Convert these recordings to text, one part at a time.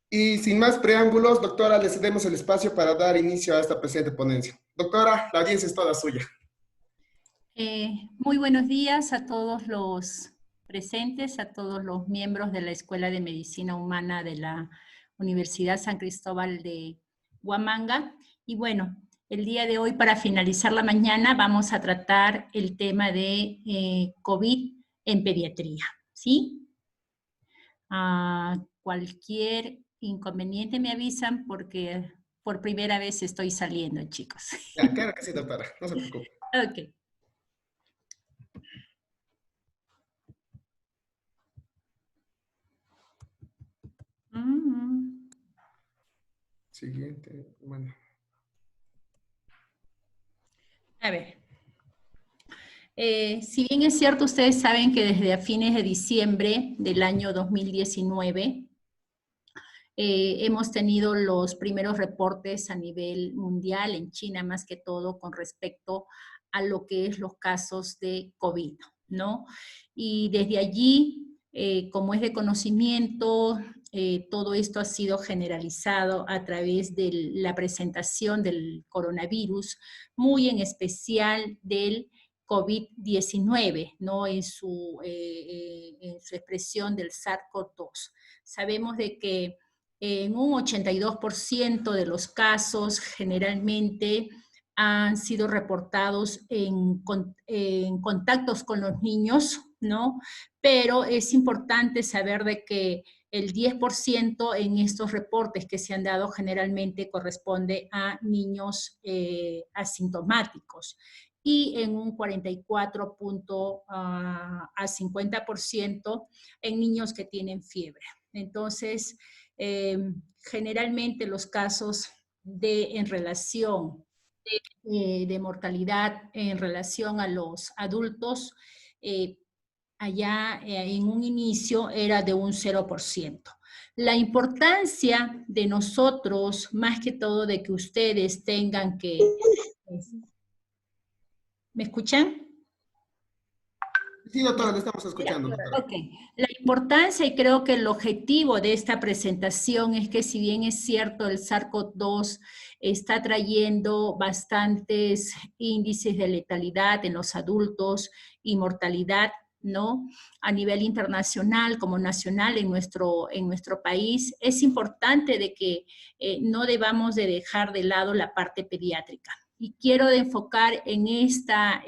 Y sin más preámbulos, doctora, le cedemos el espacio para dar inicio a esta presente ponencia. Doctora, la audiencia es toda suya. Muy buenos días a todos los presentes, a todos los miembros de la Escuela de Medicina Humana de la Universidad San Cristóbal de Huamanga. Y bueno, el día de hoy, para finalizar la mañana, vamos a tratar el tema de COVID en pediatría, ¿sí? Cualquier inconveniente me avisan porque por primera vez estoy saliendo, chicos. Ya, claro que sí, doctora, no se preocupe. Ok. Mm. Siguiente, bueno. A ver, si bien es cierto, ustedes saben que desde a fines de diciembre del año 2019 hemos tenido los primeros reportes a nivel mundial, en China más que todo, con respecto a lo que es los casos de COVID, ¿no? Y desde allí, como es de conocimiento, todo esto ha sido generalizado a través de la presentación del coronavirus, muy en especial del COVID-19, ¿no? En su expresión del SARS-CoV-2. Sabemos de que en un 82% de los casos generalmente han sido reportados en contactos con los niños, ¿no? Pero es importante saber de que el 10% en estos reportes que se han dado generalmente corresponde a niños asintomáticos y en un 44 a 50% en niños que tienen fiebre. Entonces, generalmente los casos en relación de mortalidad en relación a los adultos, allá en un inicio era de un 0%. La importancia de nosotros, más que todo de que ustedes tengan que... ¿Me escuchan? Sí, doctora, le estamos escuchando, doctora. Ok, la importancia y creo que el objetivo de esta presentación es que si bien es cierto el SARS-CoV-2 está trayendo bastantes índices de letalidad en los adultos y mortalidad, ¿no? A nivel internacional como nacional en nuestro país, es importante de que no debamos de dejar de lado la parte pediátrica. Y quiero enfocar en esta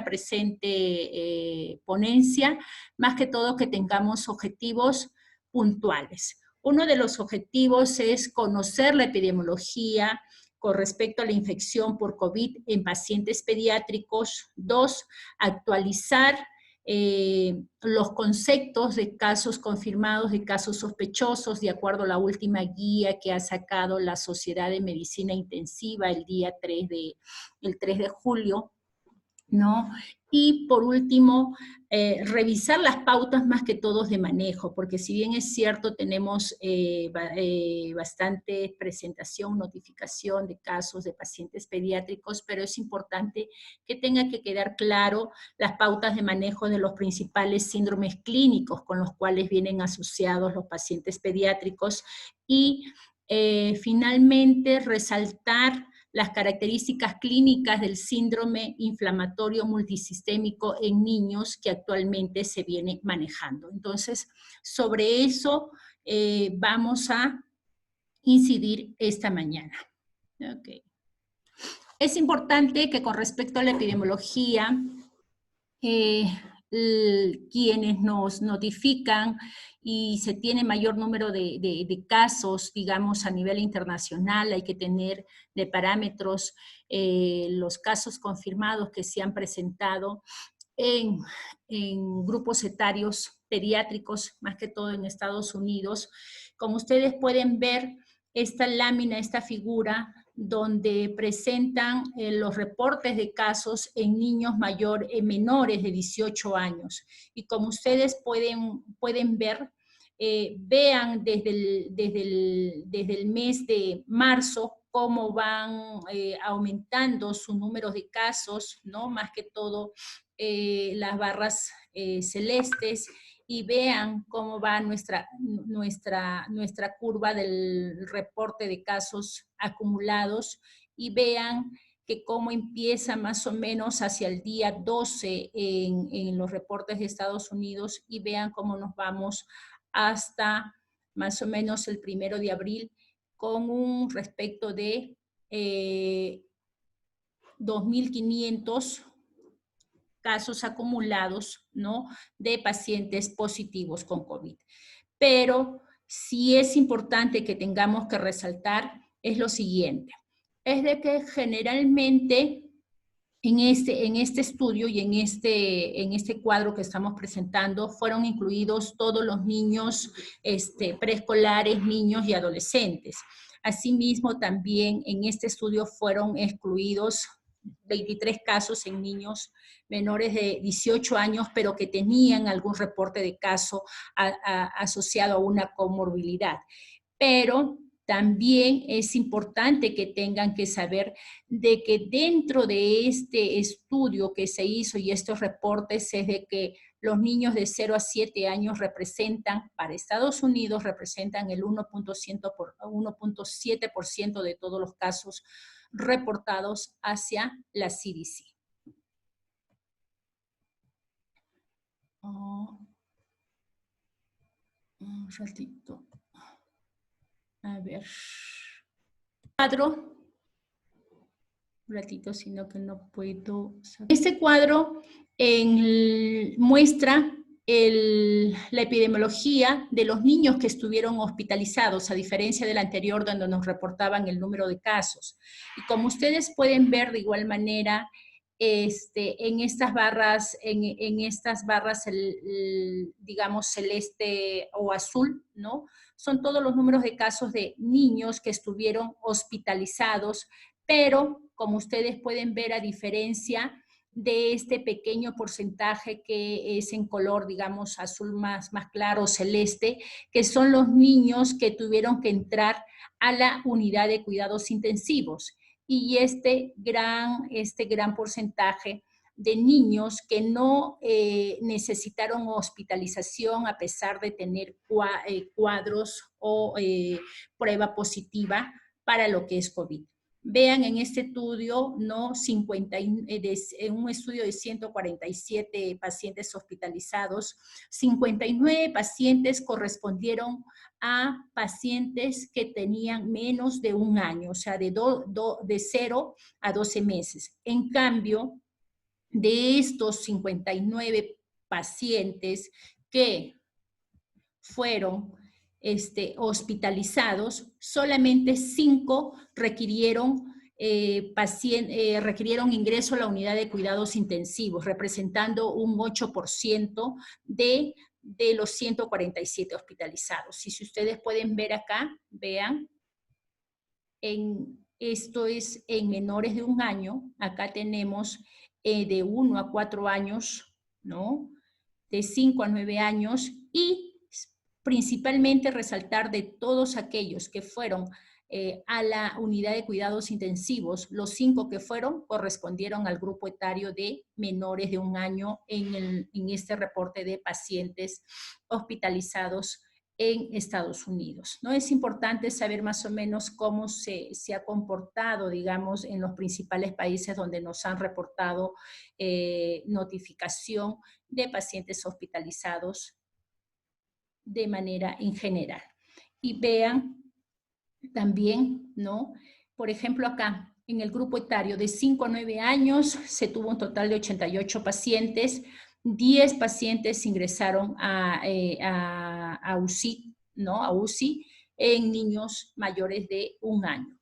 presente ponencia, más que todo que tengamos objetivos puntuales. Uno de los objetivos es conocer la epidemiología con respecto a la infección por COVID en pacientes pediátricos. 2, actualizar los conceptos de casos confirmados, de casos sospechosos, de acuerdo a la última guía que ha sacado la Sociedad de Medicina Intensiva el 3 de julio, ¿no? Y por último, revisar las pautas más que todos de manejo, porque si bien es cierto, tenemos bastante presentación, notificación de casos de pacientes pediátricos, pero es importante que tenga que quedar claro las pautas de manejo de los principales síndromes clínicos con los cuales vienen asociados los pacientes pediátricos y finalmente resaltar las características clínicas del síndrome inflamatorio multisistémico en niños que actualmente se viene manejando. Entonces, sobre eso vamos a incidir esta mañana. Okay. Es importante que con respecto a la epidemiología, quienes nos notifican y se tiene mayor número de casos, digamos, a nivel internacional, hay que tener de parámetros los casos confirmados que se han presentado en grupos etarios pediátricos, más que todo en Estados Unidos. Como ustedes pueden ver, esta lámina, esta figura, donde presentan los reportes de casos en niños menores de 18 años. Y como ustedes pueden ver, vean desde el mes de marzo cómo van aumentando su número de casos, ¿no? Más que todo las barras celestes, y vean cómo va nuestra curva del reporte de casos acumulados y vean que cómo empieza más o menos hacia el día 12 en los reportes de Estados Unidos y vean cómo nos vamos hasta más o menos el 1 de abril con un respecto de 2.500 casos acumulados, ¿no?, de pacientes positivos con COVID. Pero sí es importante que tengamos que resaltar es lo siguiente, es de que generalmente en este estudio y en este cuadro que estamos presentando fueron incluidos todos los niños preescolares, niños y adolescentes. Asimismo, también en este estudio fueron excluidos 23 casos en niños menores de 18 años, pero que tenían algún reporte de caso asociado a una comorbilidad. Pero también es importante que tengan que saber de que dentro de este estudio que se hizo y estos reportes es de que los niños de 0 a 7 años representan, para Estados Unidos, representan el 1.7% de todos los casos reportados hacia la CDC. Un ratito. A ver. Cuadro. Un ratito, sino que no puedo. Este cuadro muestra la epidemiología de los niños que estuvieron hospitalizados, a diferencia del anterior donde nos reportaban el número de casos. Y como ustedes pueden ver de igual manera, en estas barras, digamos, celeste o azul, ¿no?, son todos los números de casos de niños que estuvieron hospitalizados, pero como ustedes pueden ver, a diferencia de este pequeño porcentaje que es en color, digamos, azul más claro, celeste, que son los niños que tuvieron que entrar a la unidad de cuidados intensivos. Y este gran porcentaje de niños que no necesitaron hospitalización a pesar de tener cuadros o prueba positiva para lo que es COVID. Vean en este estudio, ¿no?, en un estudio de 147 pacientes hospitalizados, 59 pacientes correspondieron a pacientes que tenían menos de un año, o sea, de 0 a 12 meses. En cambio, de estos 59 pacientes que fueron hospitalizados, solamente 5 requirieron ingreso a la unidad de cuidados intensivos, representando un 8% de los 147 hospitalizados. Y si ustedes pueden ver acá, vean, esto es en menores de un año, acá tenemos de 1 a 4 años, ¿no?, de 5 a 9 años, y principalmente resaltar de todos aquellos que fueron a la unidad de cuidados intensivos, los 5 que fueron correspondieron al grupo etario de menores de un año en este reporte de pacientes hospitalizados en Estados Unidos, ¿no? Es importante saber más o menos cómo se ha comportado, digamos, en los principales países donde nos han reportado notificación de pacientes hospitalizados de manera en general. Y vean también, ¿no?, por ejemplo acá, en el grupo etario de 5 a 9 años se tuvo un total de 88 pacientes, 10 pacientes ingresaron a UCI, ¿no?, a UCI en niños mayores de un año.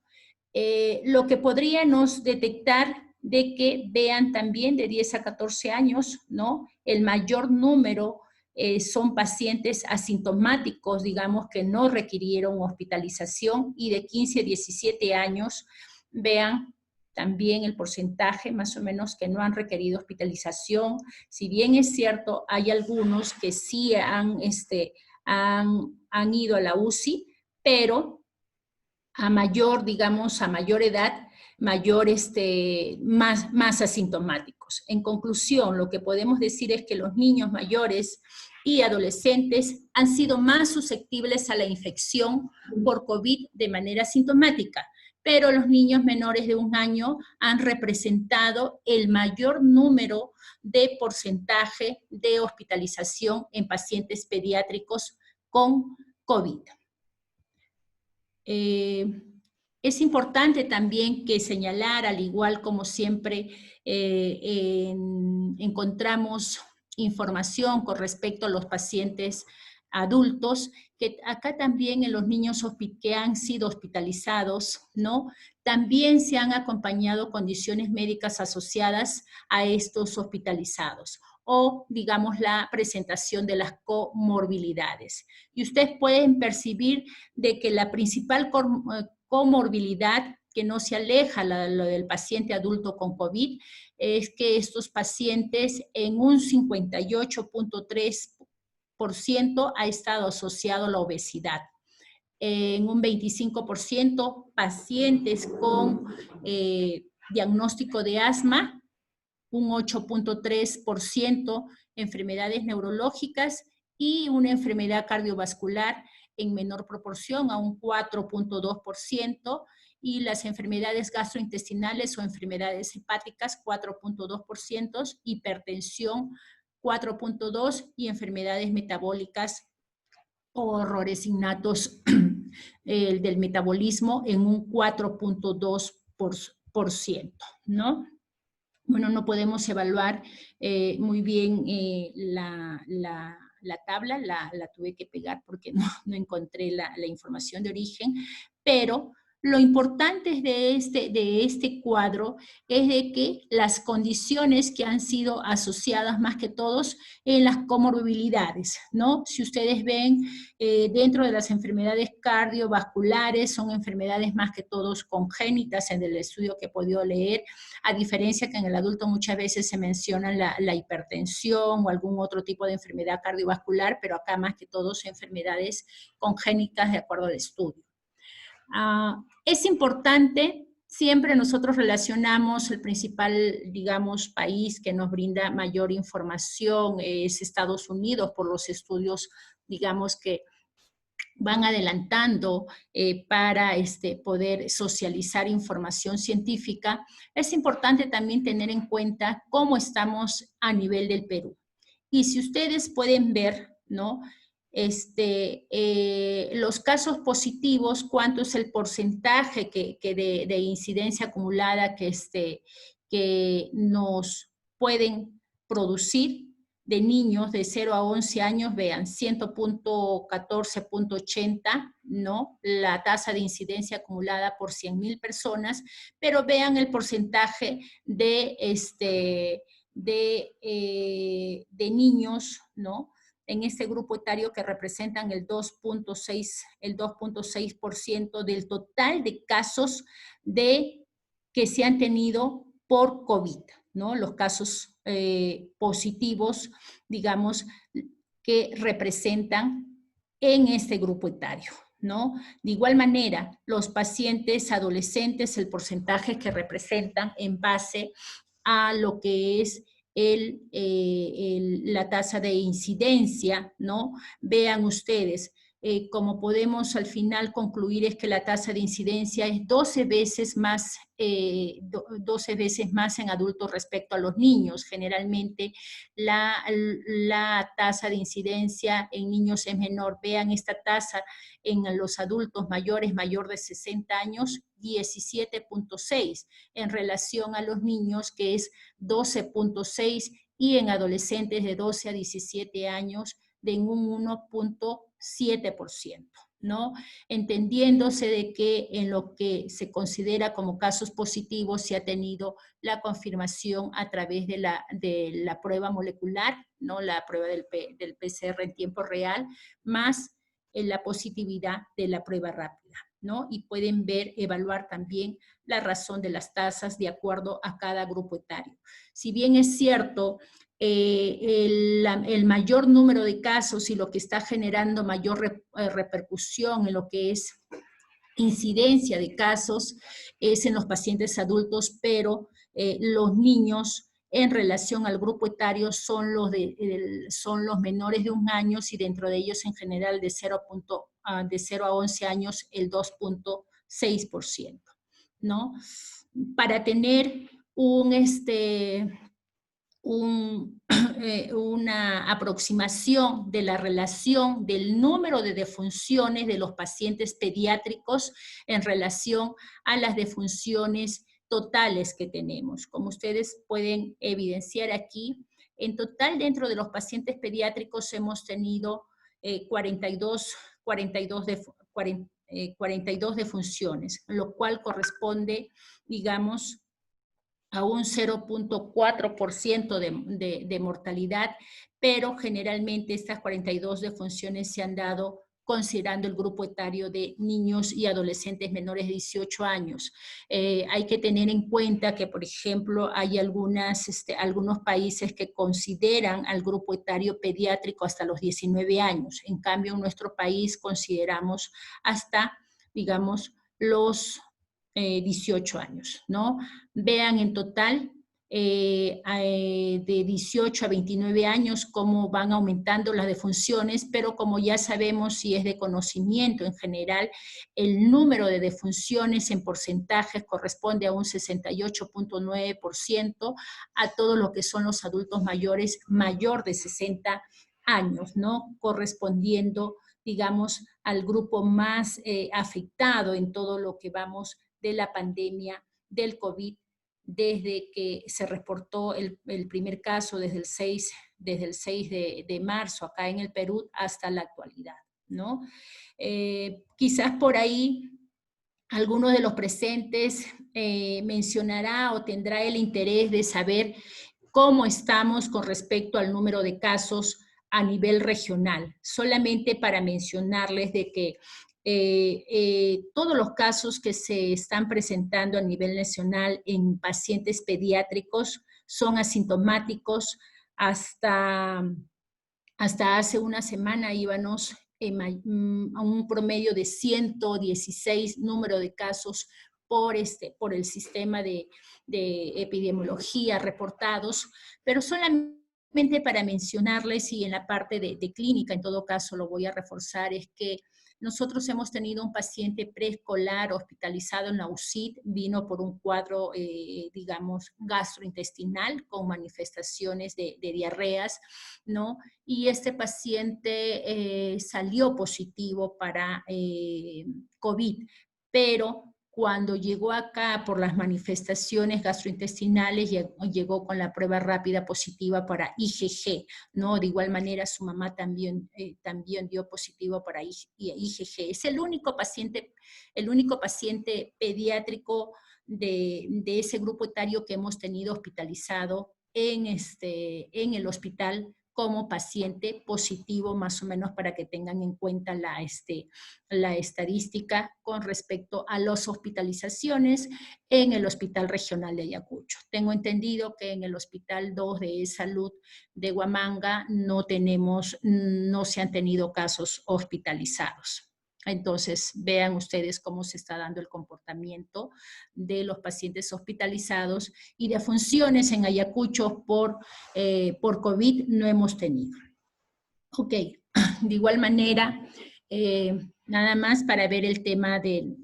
Lo que podríamos detectar de que vean también de 10 a 14 años, ¿no?, el mayor número son pacientes asintomáticos, digamos, que no requirieron hospitalización, y de 15 a 17 años, vean también el porcentaje más o menos que no han requerido hospitalización. Si bien es cierto, hay algunos que sí han ido a la UCI, pero a mayor, digamos, a mayor edad, más asintomáticos. En conclusión, lo que podemos decir es que los niños mayores y adolescentes han sido más susceptibles a la infección por COVID de manera sintomática, pero los niños menores de 1 año han representado el mayor número de porcentaje de hospitalización en pacientes pediátricos con COVID. Es importante también que señalar, al igual como siempre encontramos información con respecto a los pacientes adultos, que acá también en los niños que han sido hospitalizados, ¿no? También se han acompañado condiciones médicas asociadas a estos hospitalizados, o digamos la presentación de las comorbilidades. Y ustedes pueden percibir de que la principal comorbilidad que no se aleja lo del paciente adulto con COVID es que estos pacientes en un 58.3% ha estado asociado a la obesidad. En un 25% pacientes con diagnóstico de asma, un 8.3% enfermedades neurológicas y una enfermedad cardiovascular en menor proporción, a un 4.2%, y las enfermedades gastrointestinales o enfermedades hepáticas, 4.2%, hipertensión, 4.2%, y enfermedades metabólicas o errores innatos del metabolismo en un 4.2%, ¿no? Bueno, no podemos evaluar muy bien la tabla, la tuve que pegar porque no encontré la información de origen, pero lo importante de este cuadro es de que las condiciones que han sido asociadas más que todos en las comorbilidades, ¿no? Si ustedes ven, dentro de las enfermedades cardiovasculares son enfermedades más que todos congénitas en el estudio que he podido leer, a diferencia que en el adulto muchas veces se menciona la hipertensión o algún otro tipo de enfermedad cardiovascular, pero acá más que todos enfermedades congénitas de acuerdo al estudio. Es importante, siempre nosotros relacionamos el principal, digamos, país que nos brinda mayor información es Estados Unidos por los estudios, digamos, que van adelantando para poder socializar información científica. Es importante también tener en cuenta cómo estamos a nivel del Perú. Y si ustedes pueden ver, ¿no? Los casos positivos, cuánto es el porcentaje de incidencia acumulada que nos pueden producir de niños de 0 a 11 años, vean, 100.14.80, ¿no? La tasa de incidencia acumulada por 100.000 personas, pero vean el porcentaje de niños, ¿no? En este grupo etario que representan el 2.6% del total de casos que se han tenido por COVID, ¿no? Los casos positivos, digamos, que representan en este grupo etario, ¿no? De igual manera, los pacientes adolescentes, el porcentaje que representan en base a lo que es la tasa de incidencia, ¿no? Vean ustedes, como podemos al final concluir es que la tasa de incidencia es 12 veces más en adultos respecto a los niños. Generalmente la tasa de incidencia en niños es menor. Vean esta tasa en los adultos mayores, mayor de 60 años, 17.6, en relación a los niños que es 12.6 y en adolescentes de 12 a 17 años de un 1.7%, ¿no? Entendiéndose de que en lo que se considera como casos positivos se ha tenido la confirmación a través de la prueba molecular, ¿no? La prueba del PCR en tiempo real, más la positividad de la prueba rápida, ¿no? Y pueden evaluar también la razón de las tasas de acuerdo a cada grupo etario. Si bien es cierto, el mayor número de casos y lo que está generando mayor repercusión en lo que es incidencia de casos es en los pacientes adultos, pero los niños en relación al grupo etario son los menores de 1 año y dentro de ellos en general de 0 a 11 años el 2.6%, ¿no? Para tener una aproximación de la relación del número de defunciones de los pacientes pediátricos en relación a las defunciones totales que tenemos. Como ustedes pueden evidenciar aquí, en total dentro de los pacientes pediátricos hemos tenido 42 defunciones, lo cual corresponde, digamos, a un 0.4% de mortalidad, pero generalmente estas 42 defunciones se han dado considerando el grupo etario de niños y adolescentes menores de 18 años. Hay que tener en cuenta que, por ejemplo, hay algunos países que consideran al grupo etario pediátrico hasta los 19 años. En cambio, en nuestro país consideramos hasta, digamos, los 18 años, ¿no? Vean en total de 18 a 29 años cómo van aumentando las defunciones, pero como ya sabemos y es de conocimiento en general, el número de defunciones en porcentajes corresponde a un 68.9% a todo lo que son los adultos mayores mayor de 60 años, ¿no? Correspondiendo, digamos, al grupo más afectado en todo lo que vamos de la pandemia del COVID desde que se reportó el primer caso desde el 6 de marzo acá en el Perú hasta la actualidad, ¿no? Quizás por ahí alguno de los presentes mencionará o tendrá el interés de saber cómo estamos con respecto al número de casos a nivel regional. Solamente para mencionarles de que todos los casos que se están presentando a nivel nacional en pacientes pediátricos son asintomáticos. Hasta hace una semana íbamos a un promedio de 116 número de casos por el sistema de epidemiología reportados, pero solamente para mencionarles, y en la parte de clínica, en todo caso lo voy a reforzar, es que nosotros hemos tenido un paciente preescolar hospitalizado en la UCIT, vino por un cuadro, digamos, gastrointestinal con manifestaciones de diarreas, ¿no? Y este paciente salió positivo para COVID, pero cuando llegó acá por las manifestaciones gastrointestinales, llegó con la prueba rápida positiva para IgG, ¿no? De igual manera, su mamá también dio positivo para IgG. Es el único paciente pediátrico de ese grupo etario que hemos tenido hospitalizado en el hospital como paciente positivo, más o menos para que tengan en cuenta la estadística con respecto a las hospitalizaciones en el Hospital Regional de Ayacucho. Tengo entendido que en el Hospital 2 de Salud de Huamanga no se han tenido casos hospitalizados. Entonces, vean ustedes cómo se está dando el comportamiento de los pacientes hospitalizados y de funciones en Ayacucho por COVID no hemos tenido. Ok, de igual manera, nada más para ver el tema de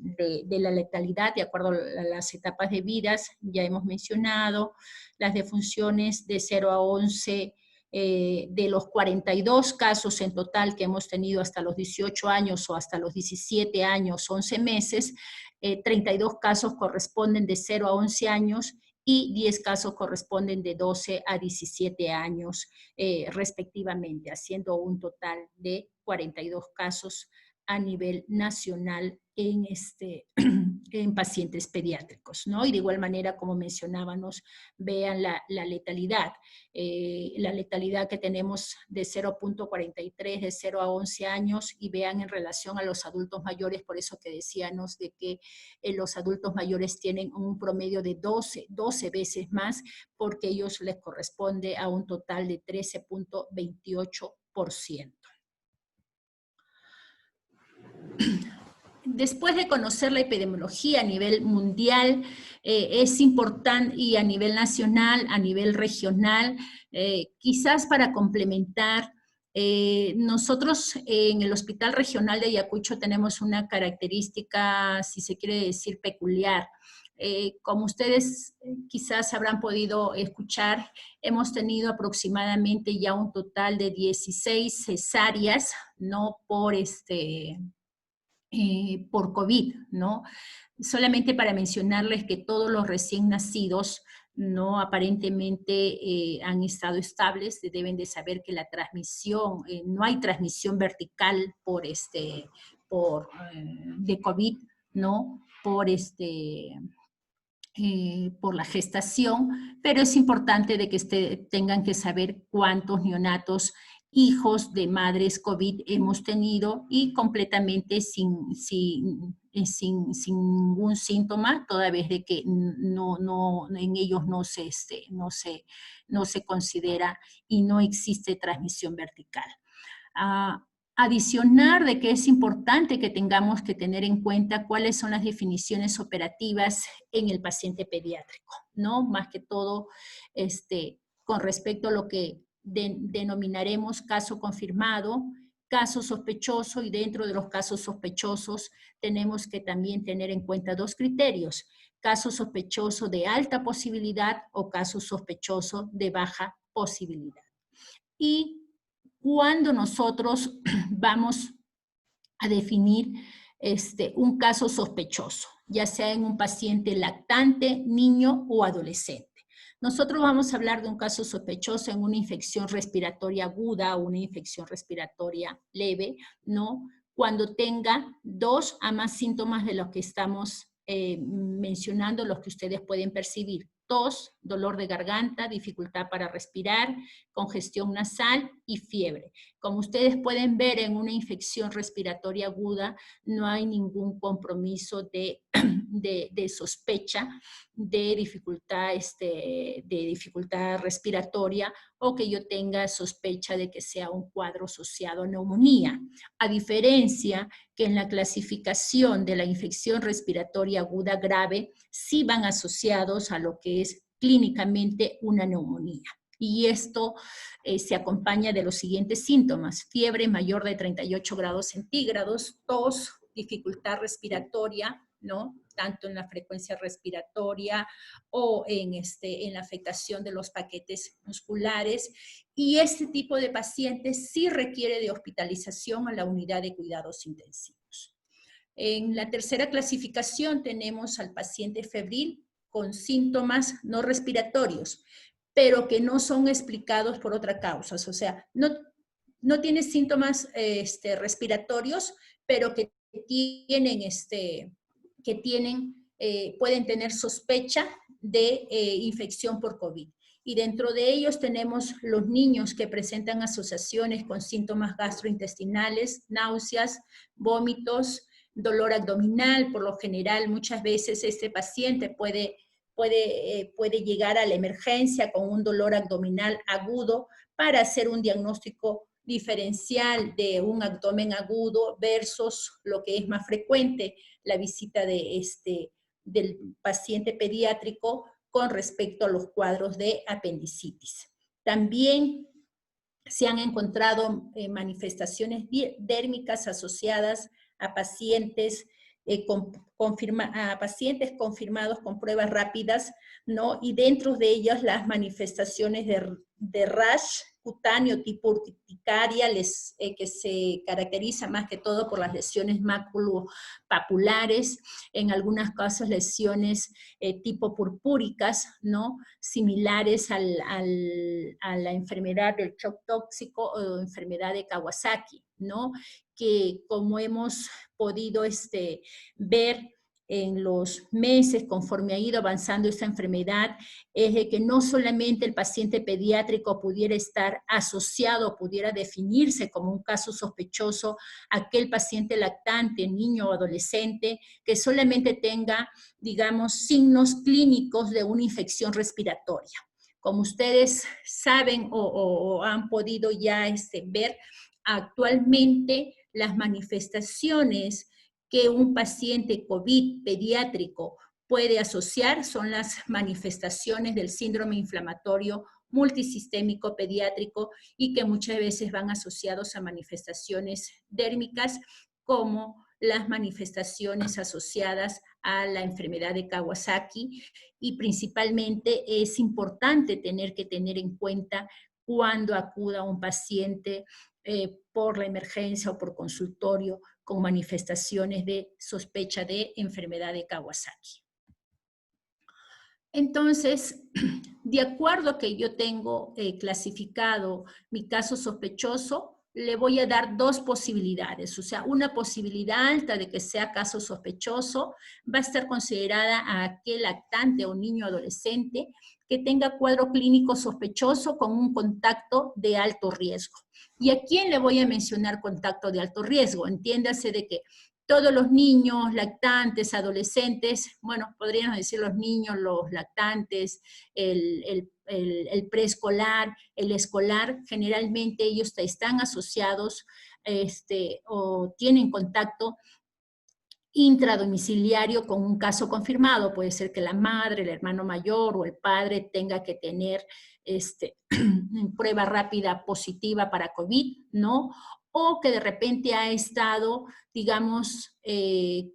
la letalidad de acuerdo a las etapas de vidas, ya hemos mencionado las defunciones de 0 a 11, de los 42 casos en total que hemos tenido hasta los 18 años o hasta los 17 años, 11 meses, 32 casos corresponden de 0 a 11 años y 10 casos corresponden de 12 a 17 años respectivamente, haciendo un total de 42 casos a nivel nacional en pacientes pediátricos, ¿no? Y de igual manera, como mencionábamos, vean la letalidad. La letalidad que tenemos de 0.43 de 0 a 11 años y vean en relación a los adultos mayores, por eso que decíamos de que los adultos mayores tienen un promedio de 12 veces más porque ellos les corresponde a un total de 13.28%. después de conocer la epidemiología a nivel mundial, es importante, y a nivel nacional, a nivel regional, quizás para complementar, nosotros en el Hospital Regional de Ayacucho tenemos una característica, si se quiere decir, peculiar. Como ustedes quizás habrán podido escuchar, hemos tenido aproximadamente ya un total de 16 cesáreas, ¿no? Por COVID, ¿no? Solamente para mencionarles que todos los recién nacidos, no aparentemente han estado estables, deben de saber que la transmisión, no hay transmisión vertical de COVID, ¿no? Por la gestación, pero es importante de que tengan que saber cuántos neonatos, hijos de madres COVID hemos tenido y completamente sin ningún síntoma, toda vez de que en ellos no se considera y no existe transmisión vertical. Adicionar de que es importante que tengamos que tener en cuenta cuáles son las definiciones operativas en el paciente pediátrico, ¿no? Más que todo con respecto a lo que denominaremos caso confirmado, caso sospechoso, y dentro de los casos sospechosos tenemos que también tener en cuenta dos criterios: caso sospechoso de alta posibilidad o caso sospechoso de baja posibilidad. Y cuando nosotros vamos a definir un caso sospechoso, ya sea en un paciente lactante, niño o adolescente. Nosotros vamos a hablar de un caso sospechoso en una infección respiratoria aguda o una infección respiratoria leve, ¿no? Cuando tenga 2 a más síntomas de los que estamos mencionando, los que ustedes pueden percibir: tos, dolor de garganta, dificultad para respirar, congestión nasal y fiebre. Como ustedes pueden ver, en una infección respiratoria aguda no hay ningún compromiso de sospecha de dificultad respiratoria, o que yo tenga sospecha de que sea un cuadro asociado a neumonía. A diferencia que en la clasificación de la infección respiratoria aguda grave, sí van asociados a lo que es clínicamente una neumonía. Y esto se acompaña de los siguientes síntomas: fiebre mayor de 38 grados centígrados, tos, dificultad respiratoria, ¿no? Tanto en la frecuencia respiratoria o en la afectación de los paquetes musculares. Y este tipo de pacientes sí requiere de hospitalización a la unidad de cuidados intensivos. En la tercera clasificación tenemos al paciente febril con síntomas no respiratorios, pero que no son explicados por otra causa. O sea, no tiene síntomas respiratorios, pero que pueden tener sospecha de infección por COVID. Y dentro de ellos tenemos los niños que presentan asociaciones con síntomas gastrointestinales, náuseas, vómitos, dolor abdominal. Por lo general, muchas veces este paciente puede llegar a la emergencia con un dolor abdominal agudo para hacer un diagnóstico diferencial de un abdomen agudo versus lo que es más frecuente, la visita del paciente pediátrico con respecto a los cuadros de apendicitis. También se han encontrado manifestaciones dérmicas asociadas a pacientes confirmados con pruebas rápidas, ¿no? Y dentro de ellas las manifestaciones de rash cutáneo tipo urticaria, que se caracteriza más que todo por las lesiones maculopapulares, en algunos casos lesiones tipo purpúricas, ¿no? Similares a la enfermedad del shock tóxico o enfermedad de Kawasaki, ¿no? Que como hemos podido ver en los meses conforme ha ido avanzando esta enfermedad, es de que no solamente el paciente pediátrico pudiera estar asociado, pudiera definirse como un caso sospechoso aquel paciente lactante, niño o adolescente, que solamente tenga, digamos, signos clínicos de una infección respiratoria. Como ustedes saben o han podido ya ver, actualmente las manifestaciones que un paciente COVID pediátrico puede asociar son las manifestaciones del síndrome inflamatorio multisistémico pediátrico y que muchas veces van asociados a manifestaciones dérmicas como las manifestaciones asociadas a la enfermedad de Kawasaki, y principalmente es importante tener en cuenta cuando acuda un paciente por la emergencia o por consultorio con manifestaciones de sospecha de enfermedad de Kawasaki. Entonces, de acuerdo a que yo tengo clasificado mi caso sospechoso, le voy a dar dos posibilidades. O sea, una posibilidad alta de que sea caso sospechoso va a estar considerada a aquel lactante o niño adolescente que tenga cuadro clínico sospechoso con un contacto de alto riesgo. ¿Y a quién le voy a mencionar contacto de alto riesgo? Entiéndase de que todos los niños, lactantes, adolescentes, bueno, podríamos decir los niños, los lactantes, el preescolar, el escolar, generalmente ellos están asociados o tienen contacto intradomiciliario con un caso confirmado. Puede ser que la madre, el hermano mayor o el padre tenga que tener prueba rápida positiva para COVID, ¿no? O que de repente ha estado, digamos,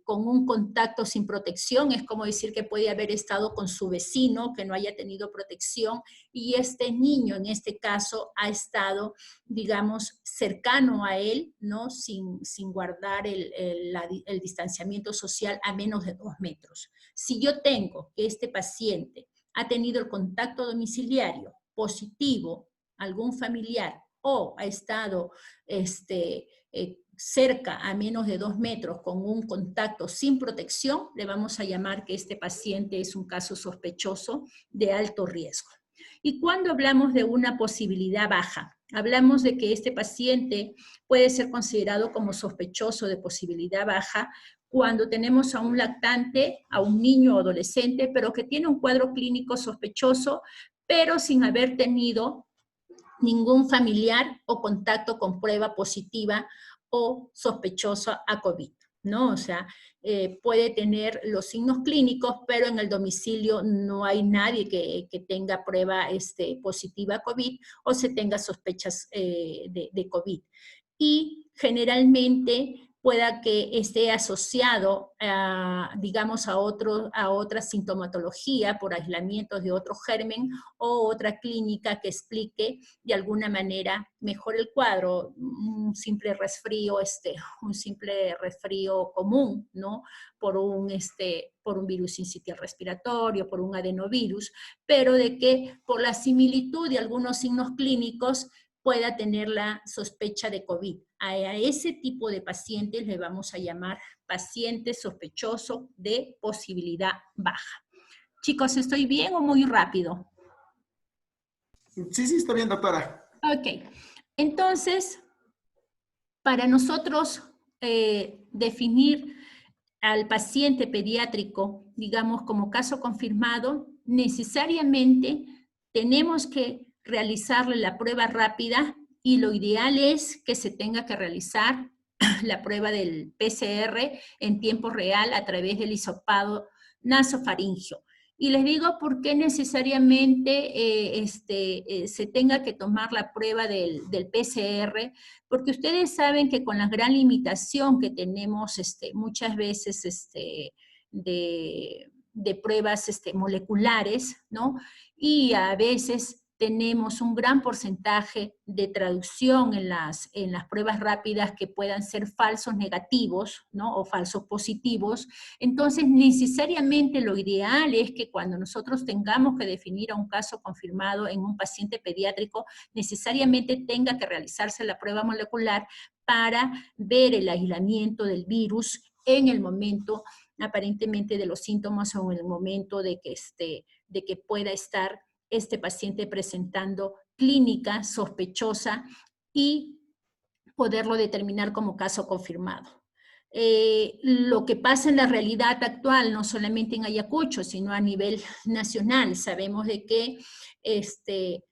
con un contacto sin protección. Es como decir que puede haber estado con su vecino que no haya tenido protección y este niño, en este caso, ha estado, digamos, cercano a él, ¿no? Sin guardar el distanciamiento social a menos de 2 metros. Si yo tengo que este paciente ha tenido el contacto domiciliario positivo, algún familiar, o ha estado cerca a menos de 2 metros con un contacto sin protección, le vamos a llamar que este paciente es un caso sospechoso de alto riesgo. Y cuando hablamos de una posibilidad baja, hablamos de que este paciente puede ser considerado como sospechoso de posibilidad baja cuando tenemos a un lactante, a un niño o adolescente, pero que tiene un cuadro clínico sospechoso, pero sin haber tenido ningún familiar o contacto con prueba positiva o sospechosa a COVID, ¿no? O sea, puede tener los signos clínicos, pero en el domicilio no hay nadie que tenga prueba positiva a COVID o se tenga sospechas de COVID. Y generalmente pueda que esté asociado, digamos, a otra sintomatología por aislamientos de otro germen o otra clínica que explique de alguna manera mejor el cuadro, un simple resfrío común, ¿no? Por un virus sincitial respiratorio, por un adenovirus, pero de que por la similitud de algunos signos clínicos pueda tener la sospecha de COVID. A ese tipo de pacientes le vamos a llamar paciente sospechoso de posibilidad baja. Chicos, ¿estoy bien o muy rápido? Sí, está bien, doctora. Ok, entonces, para nosotros definir al paciente pediátrico, digamos, como caso confirmado, necesariamente tenemos que realizarle la prueba rápida y lo ideal es que se tenga que realizar la prueba del PCR en tiempo real a través del hisopado nasofaringeo. Y les digo por qué necesariamente se tenga que tomar la prueba del PCR, porque ustedes saben que con la gran limitación que tenemos muchas veces de pruebas moleculares, ¿no? Y a veces tenemos un gran porcentaje de traducción en las pruebas rápidas que puedan ser falsos negativos, ¿no? O falsos positivos. Entonces, necesariamente lo ideal es que cuando nosotros tengamos que definir a un caso confirmado en un paciente pediátrico, necesariamente tenga que realizarse la prueba molecular para ver el aislamiento del virus en el momento aparentemente de los síntomas o en el momento de que pueda estar este paciente presentando clínica sospechosa y poderlo determinar como caso confirmado. Lo que pasa en la realidad actual, no solamente en Ayacucho, sino a nivel nacional, sabemos de que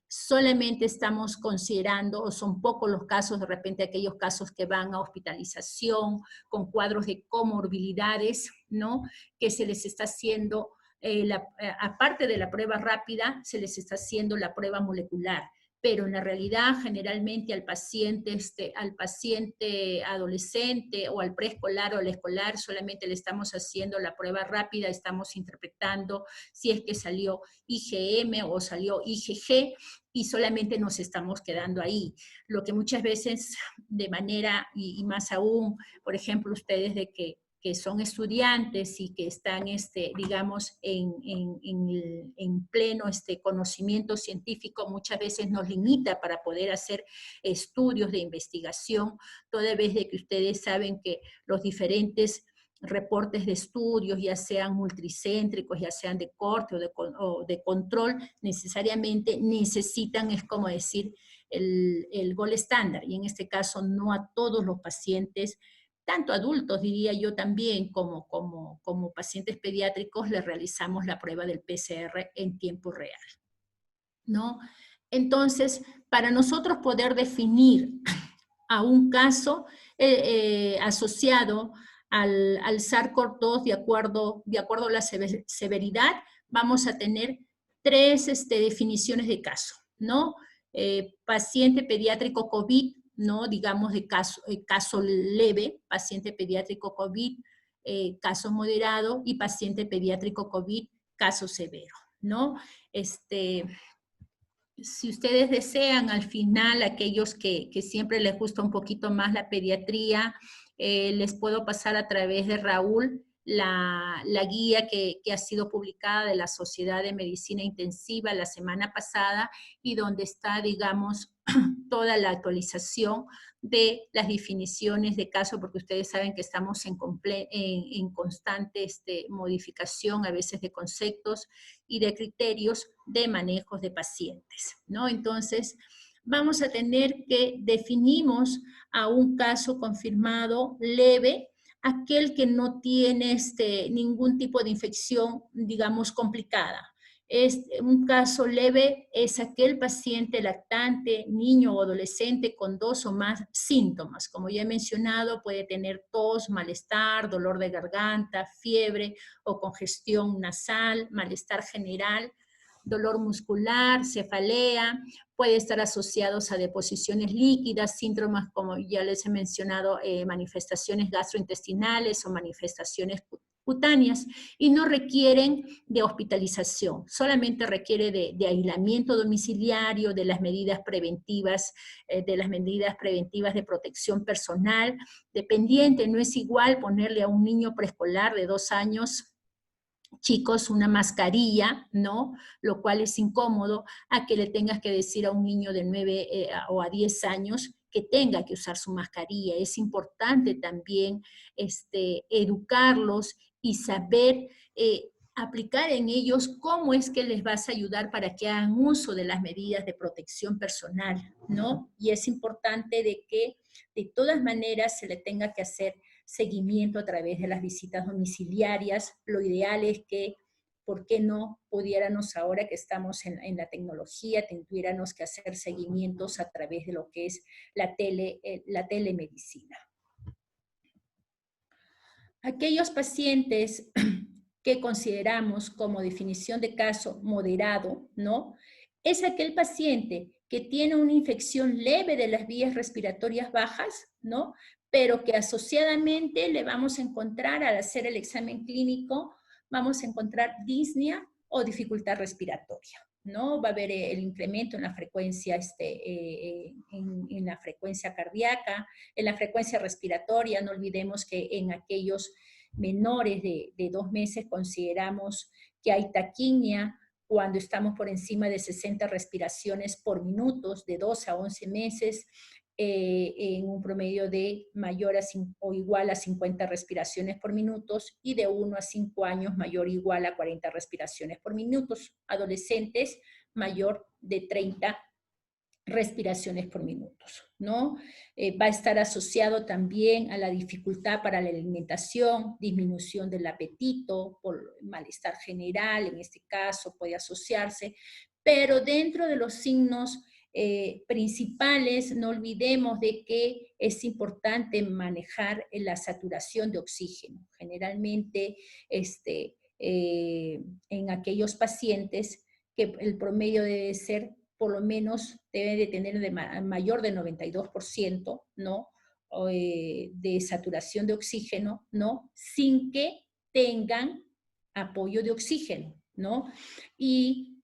solamente estamos considerando, o son pocos los casos, de repente aquellos casos que van a hospitalización con cuadros de comorbilidades, ¿no? Que se les está haciendo, aparte de la prueba rápida, se les está haciendo la prueba molecular. Pero en la realidad, generalmente al paciente adolescente o al preescolar o al escolar, solamente le estamos haciendo la prueba rápida, estamos interpretando si es que salió IgM o salió IgG, y solamente nos estamos quedando ahí. Lo que muchas veces de manera, y más aún, por ejemplo, ustedes de que son estudiantes y que están, digamos, en pleno conocimiento científico, muchas veces nos limita para poder hacer estudios de investigación, toda vez de que ustedes saben que los diferentes reportes de estudios, ya sean multicéntricos, ya sean de corte o de control, necesariamente necesitan, es como decir, el gold estándar, y en este caso no a todos los pacientes, tanto adultos, diría yo también, como pacientes pediátricos, les realizamos la prueba del PCR en tiempo real, ¿no? Entonces, para nosotros poder definir a un caso asociado al SARS-CoV-2 de acuerdo a la severidad, vamos a tener tres definiciones de caso, ¿no? Paciente pediátrico COVID, ¿no? Digamos de caso leve, paciente pediátrico COVID, caso moderado, y paciente pediátrico COVID, caso severo, ¿no? Si ustedes desean, al final, aquellos que siempre les gusta un poquito más la pediatría, les puedo pasar a través de Raúl la guía que ha sido publicada de la Sociedad de Medicina Intensiva la semana pasada, y donde está, digamos, toda la actualización de las definiciones de caso, porque ustedes saben que estamos en constante modificación, a veces de conceptos y de criterios de manejos de pacientes, ¿no? Entonces, vamos a tener que definimos a un caso confirmado leve, aquel que no tiene ningún tipo de infección, digamos, complicada. Un caso leve es aquel paciente lactante, niño o adolescente con 2 o más síntomas. Como ya he mencionado, puede tener tos, malestar, dolor de garganta, fiebre o congestión nasal, malestar general, dolor muscular, cefalea, puede estar asociados a deposiciones líquidas, síntomas como ya les he mencionado, manifestaciones gastrointestinales o manifestaciones cutáneas, y no requieren de hospitalización, solamente requiere de aislamiento domiciliario, de las medidas preventivas, de protección personal, dependiente. No es igual ponerle a un niño preescolar de 2 años, chicos, una mascarilla, ¿no? Lo cual es incómodo, a que le tengas que decir a un niño de 9 o a 10 años que tenga que usar su mascarilla. Es importante también educarlos y saber aplicar en ellos cómo es que les vas a ayudar para que hagan uso de las medidas de protección personal, ¿no? Y es importante de que de todas maneras se le tenga que hacer seguimiento a través de las visitas domiciliarias. Lo ideal es que, ¿por qué no pudiéramos, ahora que estamos en la tecnología, tuviéramos que hacer seguimientos a través de lo que es la telemedicina? Aquellos pacientes que consideramos como definición de caso moderado, ¿no? Es aquel paciente que tiene una infección leve de las vías respiratorias bajas, ¿no? Pero que asociadamente le vamos a encontrar, al hacer el examen clínico, vamos a encontrar disnea o dificultad respiratoria, ¿no? Va a haber el incremento en la frecuencia, en la frecuencia cardíaca, en la frecuencia respiratoria. No olvidemos que en aquellos menores de 2 meses consideramos que hay taquimia cuando estamos por encima de 60 respiraciones por minuto, de 2 a 11 meses, en un promedio de mayor o igual a 50 respiraciones por minuto, y de 1 a 5 años mayor o igual a 40 respiraciones por minuto. Adolescentes, mayor de 30 respiraciones por minuto, ¿no? Va a estar asociado también a la dificultad para la alimentación, disminución del apetito, por malestar general, en este caso puede asociarse, pero dentro de los signos principales, no olvidemos de que es importante manejar la saturación de oxígeno. Generalmente, en aquellos pacientes que el promedio debe ser, por lo menos, debe de tener mayor de 92%, ¿no? De saturación de oxígeno, ¿no? Sin que tengan apoyo de oxígeno, ¿no? Y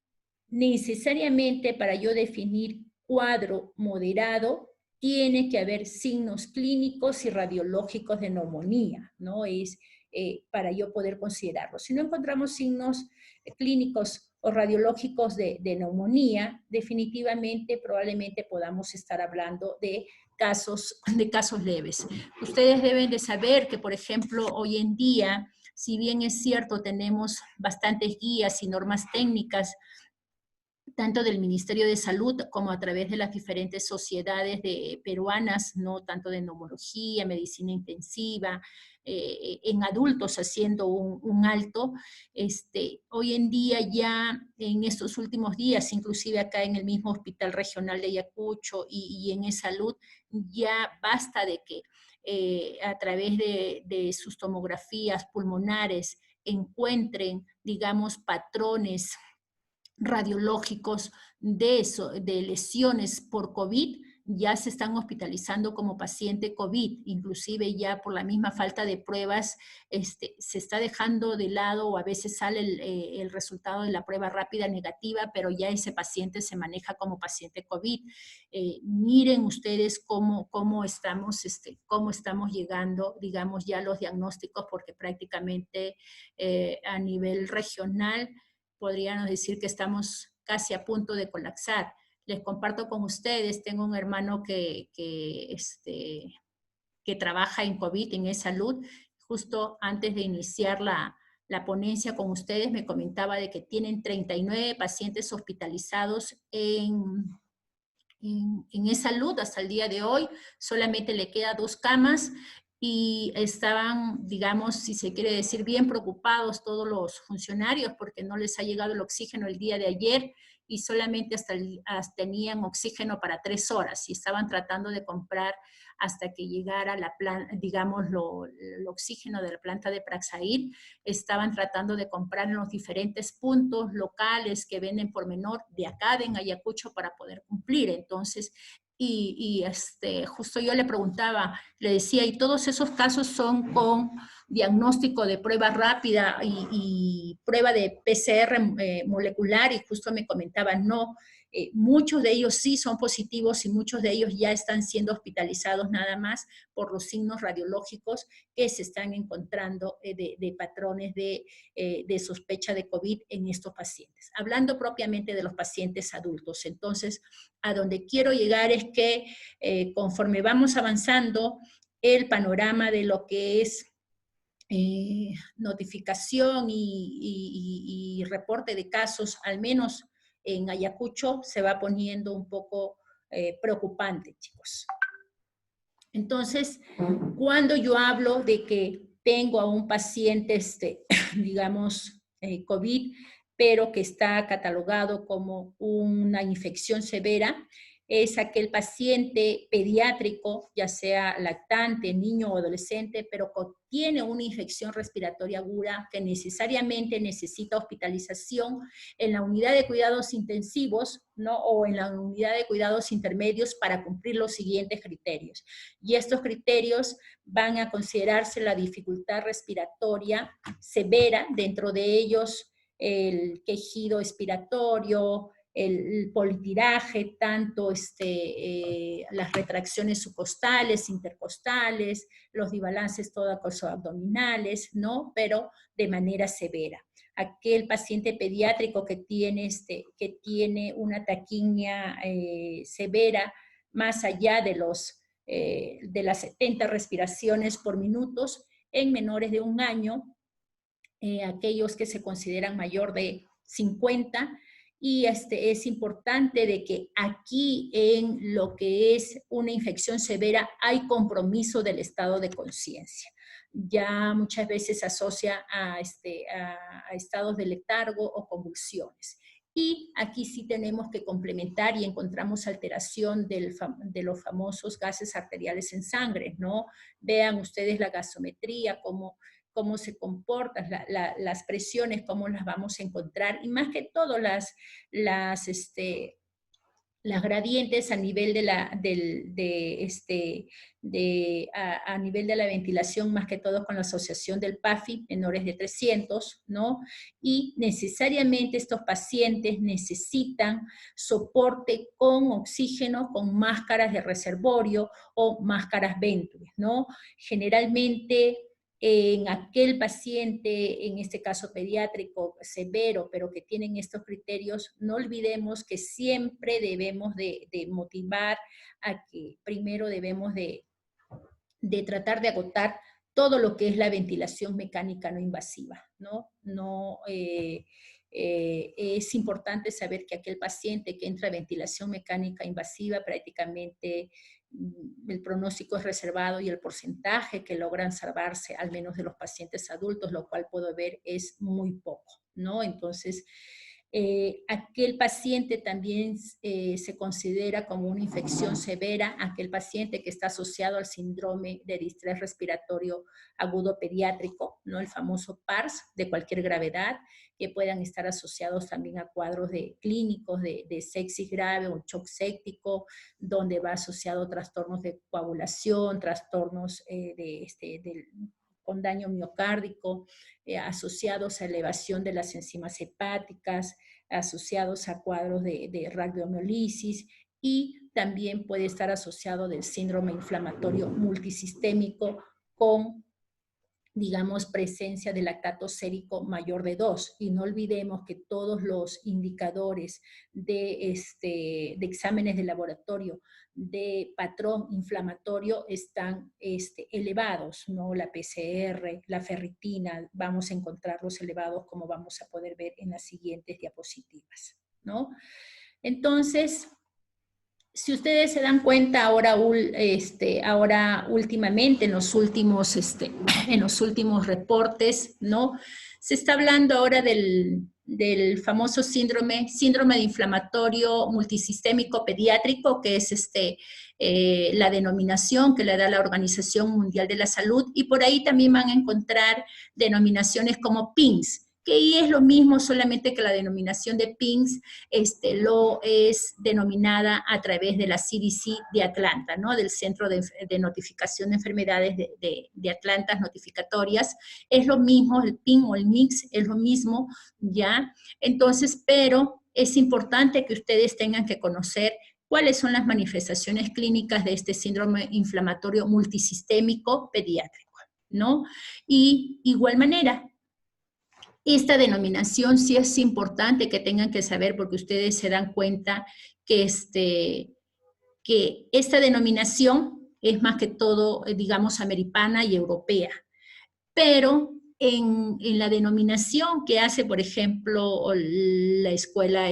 necesariamente para yo definir cuadro moderado, tiene que haber signos clínicos y radiológicos de neumonía, ¿no? Es para yo poder considerarlo. Si no encontramos signos clínicos o radiológicos de neumonía, definitivamente, probablemente podamos estar hablando de casos leves. Ustedes deben de saber que, por ejemplo, hoy en día, si bien es cierto, tenemos bastantes guías y normas técnicas, tanto del Ministerio de Salud como a través de las diferentes sociedades peruanas, ¿no? Tanto de neumología, medicina intensiva, en adultos haciendo un alto. Hoy en día ya, en estos últimos días, inclusive acá en el mismo Hospital Regional de Ayacucho y en eSalud, ya basta de que a través de sus tomografías pulmonares encuentren, digamos, patrones radiológicos de lesiones por COVID, ya se están hospitalizando como paciente COVID, inclusive ya por la misma falta de pruebas, se está dejando de lado o a veces sale el resultado de la prueba rápida negativa, pero ya ese paciente se maneja como paciente COVID. Miren ustedes cómo estamos llegando, digamos, ya a los diagnósticos, porque prácticamente a nivel regional podríamos decir que estamos casi a punto de colapsar. Les comparto con ustedes, tengo un hermano que trabaja en COVID, en eSalud. Justo antes de iniciar la ponencia con ustedes, me comentaba de que tienen 39 pacientes hospitalizados en eSalud hasta el día de hoy. Solamente le queda 2 camas y estaban, digamos, si se quiere decir, bien preocupados todos los funcionarios porque no les ha llegado el oxígeno el día de ayer y solamente hasta tenían oxígeno para 3 horas y estaban tratando de comprar hasta que llegara digamos, el oxígeno de la planta de Praxair. Estaban tratando de comprar en los diferentes puntos locales que venden por menor de acá de Ayacucho para poder cumplir. Entonces, justo yo le preguntaba, le decía, y todos esos casos son con diagnóstico de prueba rápida y prueba de PCR molecular, y justo me comentaba, no, muchos de ellos sí son positivos y muchos de ellos ya están siendo hospitalizados nada más por los signos radiológicos que se están encontrando de patrones de sospecha de COVID en estos pacientes. Hablando propiamente de los pacientes adultos. Entonces, a donde quiero llegar es que conforme vamos avanzando, el panorama de lo que es notificación y reporte de casos, al menos en Ayacucho, se va poniendo un poco preocupante, chicos. Entonces, cuando yo hablo de que tengo a un paciente, digamos, COVID, pero que está catalogado como una infección severa, es aquel paciente pediátrico, ya sea lactante, niño o adolescente, pero tiene una infección respiratoria aguda que necesariamente necesita hospitalización en la unidad de cuidados intensivos, ¿no? O en la unidad de cuidados intermedios para cumplir los siguientes criterios. Y estos criterios van a considerarse la dificultad respiratoria severa, dentro de ellos el quejido expiratorio, el politiraje, tanto las retracciones subcostales, intercostales, los disbalances toracoabdominales, ¿no? Pero de manera severa. Aquel paciente pediátrico que tiene una taquiña severa más allá de las 70 respiraciones por minutos en menores de 1 año, aquellos que se consideran mayor de 50, y es importante de que aquí en lo que es una infección severa hay compromiso del estado de conciencia. Ya muchas veces se asocia a estados de letargo o convulsiones. Y aquí sí tenemos que complementar y encontramos alteración de los famosos gases arteriales en sangre, ¿no? Vean ustedes la gasometría, cómo se comportan las presiones, cómo las vamos a encontrar, y más que todo las gradientes a nivel a nivel de la ventilación, más que todo con la asociación del PAFI, menores de 300, ¿no? Y necesariamente estos pacientes necesitan soporte con oxígeno, con máscaras de reservorio o máscaras Venturi, ¿no? Generalmente, en aquel paciente, en este caso pediátrico severo, pero que tienen estos criterios, no olvidemos que siempre debemos de motivar a que primero debemos de tratar de agotar todo lo que es la ventilación mecánica no invasiva, ¿no? Es importante saber que aquel paciente que entra a ventilación mecánica invasiva prácticamente el pronóstico es reservado y el porcentaje que logran salvarse, al menos de los pacientes adultos, lo cual puedo ver es muy poco, ¿no? Entonces, aquel paciente también se considera como una infección severa, aquel paciente que está asociado al síndrome de distrés respiratorio agudo pediátrico, ¿no? El famoso PARS de cualquier gravedad, que puedan estar asociados también a cuadros clínicos de sepsis grave o shock séptico, donde va asociado a trastornos de coagulación, trastornos con daño miocárdico, asociados a elevación de las enzimas hepáticas, asociados a cuadros de rhabdomiolisis, y también puede estar asociado del síndrome inflamatorio multisistémico con, digamos, presencia de lactato sérico mayor de 2. Y no olvidemos que todos los indicadores de exámenes de laboratorio de patrón inflamatorio están elevados, ¿no? La PCR, la ferritina, vamos a encontrarlos elevados, como vamos a poder ver en las siguientes diapositivas, ¿no? Entonces, si ustedes se dan cuenta ahora últimamente, en los últimos reportes, ¿no? Se está hablando ahora del famoso síndrome de inflamatorio multisistémico pediátrico, que es la denominación que le da la Organización Mundial de la Salud, y por ahí también van a encontrar denominaciones como PINS, que es lo mismo, solamente que la denominación de PINS lo es denominada a través de la CDC de Atlanta, ¿no? Del Centro de Notificación de Enfermedades de Atlanta, notificatorias. Es lo mismo, el PIN o el MIX es lo mismo, ¿ya? Entonces, pero es importante que ustedes tengan que conocer cuáles son las manifestaciones clínicas de este síndrome inflamatorio multisistémico pediátrico, ¿no? Y igual manera, esta denominación sí es importante que tengan que saber, porque ustedes se dan cuenta que, que esta denominación es más que todo, digamos, americana y europea. Pero en la denominación que hace, por ejemplo, la escuela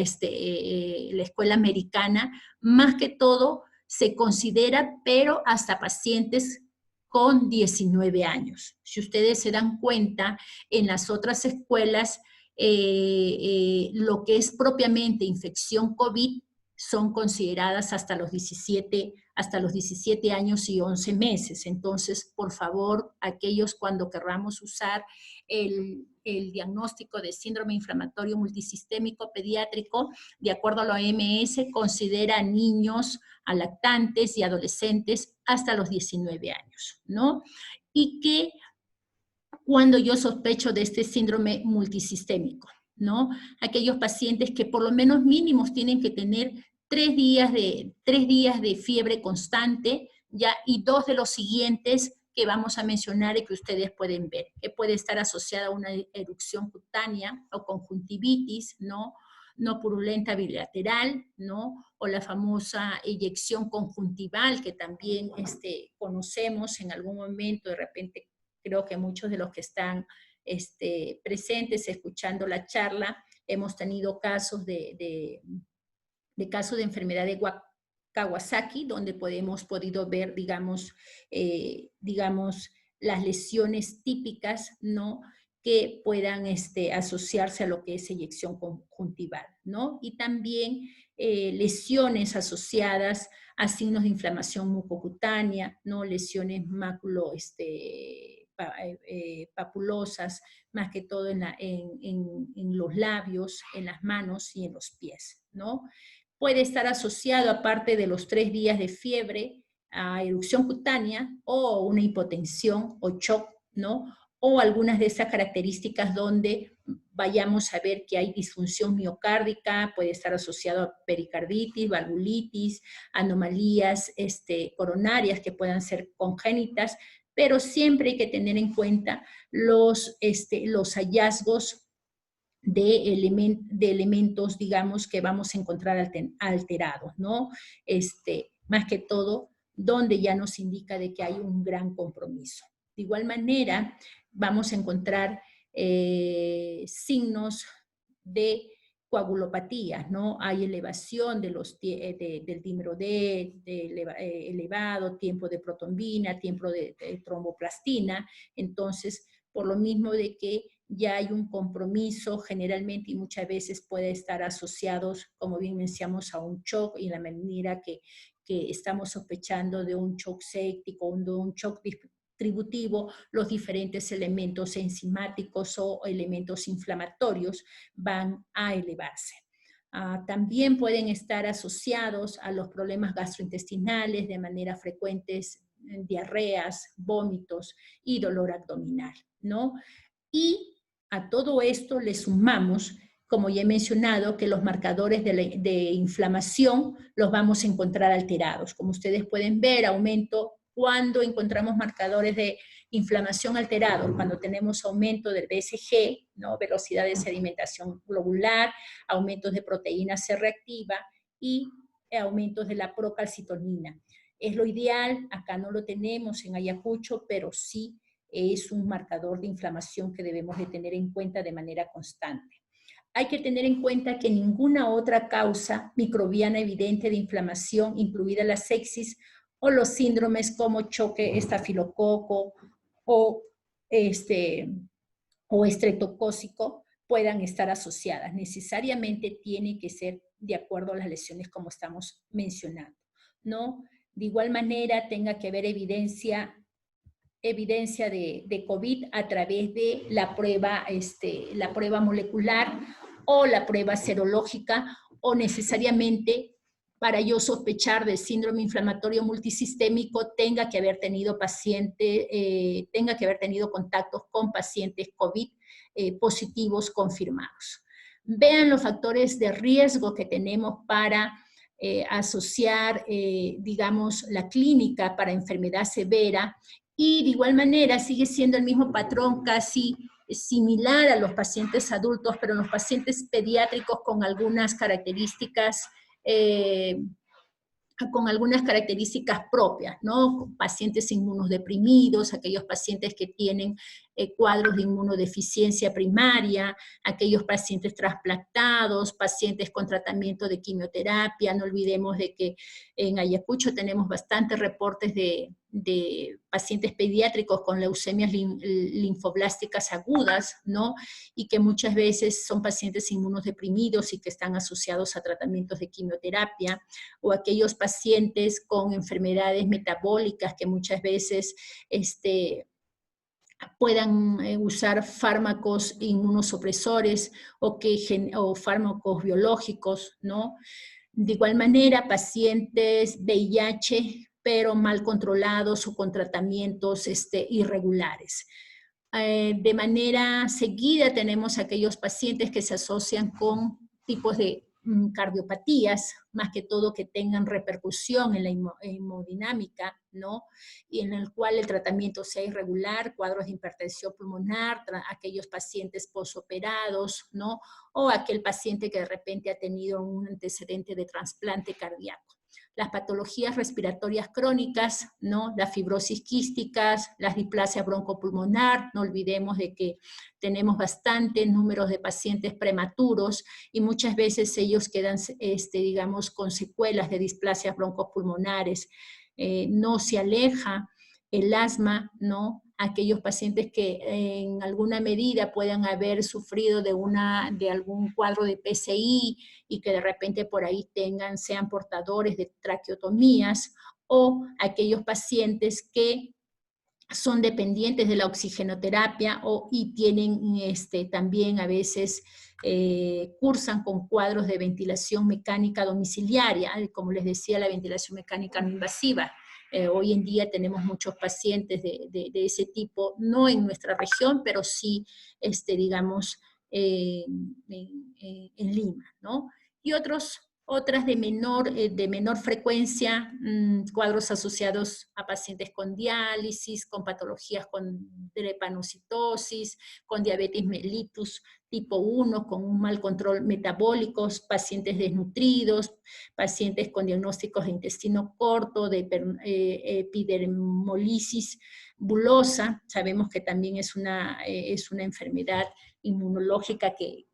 americana, más que todo se considera, pero hasta pacientes con 19 años. Si ustedes se dan cuenta, en las otras escuelas, lo que es propiamente infección COVID son consideradas hasta los 17 años y 11 meses. Entonces, por favor, aquellos cuando querramos usar el diagnóstico de síndrome inflamatorio multisistémico pediátrico, de acuerdo a la OMS, considera a niños, a lactantes y adolescentes hasta los 19 años, ¿no? Y que cuando yo sospecho de este síndrome multisistémico, ¿no? Aquellos pacientes que por lo menos mínimos tienen que tener 3 días de fiebre constante, ya, y 2 de los siguientes que vamos a mencionar y que ustedes pueden ver, que puede estar asociada a una erupción cutánea o conjuntivitis, ¿no? No purulenta bilateral, ¿no? O la famosa eyección conjuntival, que también conocemos en algún momento, de repente creo que muchos de los que están presentes escuchando la charla, hemos tenido casos de enfermedad de Kawasaki, donde hemos podido ver, digamos, las lesiones típicas, ¿no? que puedan asociarse a lo que es eyección conjuntival, ¿no? Y también lesiones asociadas a signos de inflamación mucocutánea, ¿no? Lesiones papulosas, más que todo en los labios, en las manos y en los pies, ¿no? Puede estar asociado, aparte de los 3 días de fiebre, a erupción cutánea o una hipotensión o shock, ¿no? O algunas de esas características donde vayamos a ver que hay disfunción miocárdica, puede estar asociado a pericarditis, valvulitis, anomalías coronarias que puedan ser congénitas, pero siempre hay que tener en cuenta los hallazgos de elementos, digamos, que vamos a encontrar alterados, ¿no? Más que todo, donde ya nos indica de que hay un gran compromiso. De igual manera, vamos a encontrar signos de coagulopatía, ¿no? Hay elevación del dímero D, elevado, tiempo de protombina, tiempo de tromboplastina, entonces, por lo mismo de que ya hay un compromiso generalmente y muchas veces puede estar asociados, como bien mencionamos, a un shock y en la manera que estamos sospechando de un shock séptico, de un shock distributivo, los diferentes elementos enzimáticos o elementos inflamatorios van a elevarse. También pueden estar asociados a los problemas gastrointestinales de manera frecuentes, diarreas, vómitos y dolor abdominal, ¿no? Y a todo esto le sumamos, como ya he mencionado, que los marcadores de inflamación los vamos a encontrar alterados. Como ustedes pueden ver, aumento cuando encontramos marcadores de inflamación alterados, cuando tenemos aumento del BSG, ¿no? Velocidad de sedimentación globular, aumentos de proteína C reactiva y aumentos de la procalcitonina. Es lo ideal, acá no lo tenemos en Ayacucho, pero sí es un marcador de inflamación que debemos de tener en cuenta de manera constante. Hay que tener en cuenta que ninguna otra causa microbiana evidente de inflamación, incluida la sepsis o los síndromes como choque estafilococo o estreptocócico, puedan estar asociadas. Necesariamente tiene que ser de acuerdo a las lesiones como estamos mencionando, ¿no? De igual manera, tenga que haber evidencia de COVID a través de la prueba molecular o la prueba serológica o necesariamente para yo sospechar de síndrome inflamatorio multisistémico tenga que haber tenido contactos con pacientes COVID positivos confirmados. Vean los factores de riesgo que tenemos para asociar, digamos, la clínica para enfermedad severa y de igual manera sigue siendo el mismo patrón casi similar a los pacientes adultos, pero en los pacientes pediátricos con algunas características propias, ¿no? Pacientes inmunodeprimidos, aquellos pacientes que tienen cuadros de inmunodeficiencia primaria, aquellos pacientes trasplantados, pacientes con tratamiento de quimioterapia. No olvidemos de que en Ayacucho tenemos bastantes reportes de pacientes pediátricos con leucemias linfoblásticas agudas, ¿no? Y que muchas veces son pacientes inmunodeprimidos y que están asociados a tratamientos de quimioterapia, o aquellos pacientes con enfermedades metabólicas que muchas veces puedan usar fármacos inmunosupresores o fármacos biológicos, ¿no? De igual manera, pacientes VIH, pero mal controlados o con tratamientos irregulares. De manera seguida tenemos aquellos pacientes que se asocian con tipos de cardiopatías, más que todo que tengan repercusión en la hemodinámica, ¿no? Y en el cual el tratamiento sea irregular, cuadros de hipertensión pulmonar, aquellos pacientes posoperados, ¿no? O aquel paciente que de repente ha tenido un antecedente de trasplante cardíaco. Las patologías respiratorias crónicas, ¿no? Las fibrosis quísticas, las displasias broncopulmonar, no olvidemos de que tenemos bastantes números de pacientes prematuros y muchas veces ellos quedan, digamos, con secuelas de displasias broncopulmonares. No se aleja el asma, ¿no? aquellos pacientes que en alguna medida puedan haber sufrido de algún cuadro de PCI y que de repente por ahí sean portadores de traqueotomías, o aquellos pacientes que son dependientes de la oxigenoterapia y tienen también a veces cursan con cuadros de ventilación mecánica domiciliaria, como les decía, la ventilación mecánica no invasiva. Hoy en día tenemos muchos pacientes de ese tipo, no en nuestra región, pero sí, digamos, en Lima, ¿no? Y otras de menor frecuencia, cuadros asociados a pacientes con diálisis, con patologías con drepanocitosis, con diabetes mellitus tipo 1, con un mal control metabólico, pacientes desnutridos, pacientes con diagnósticos de intestino corto, de epidermolisis bulosa. Sabemos que también es una enfermedad inmunológica que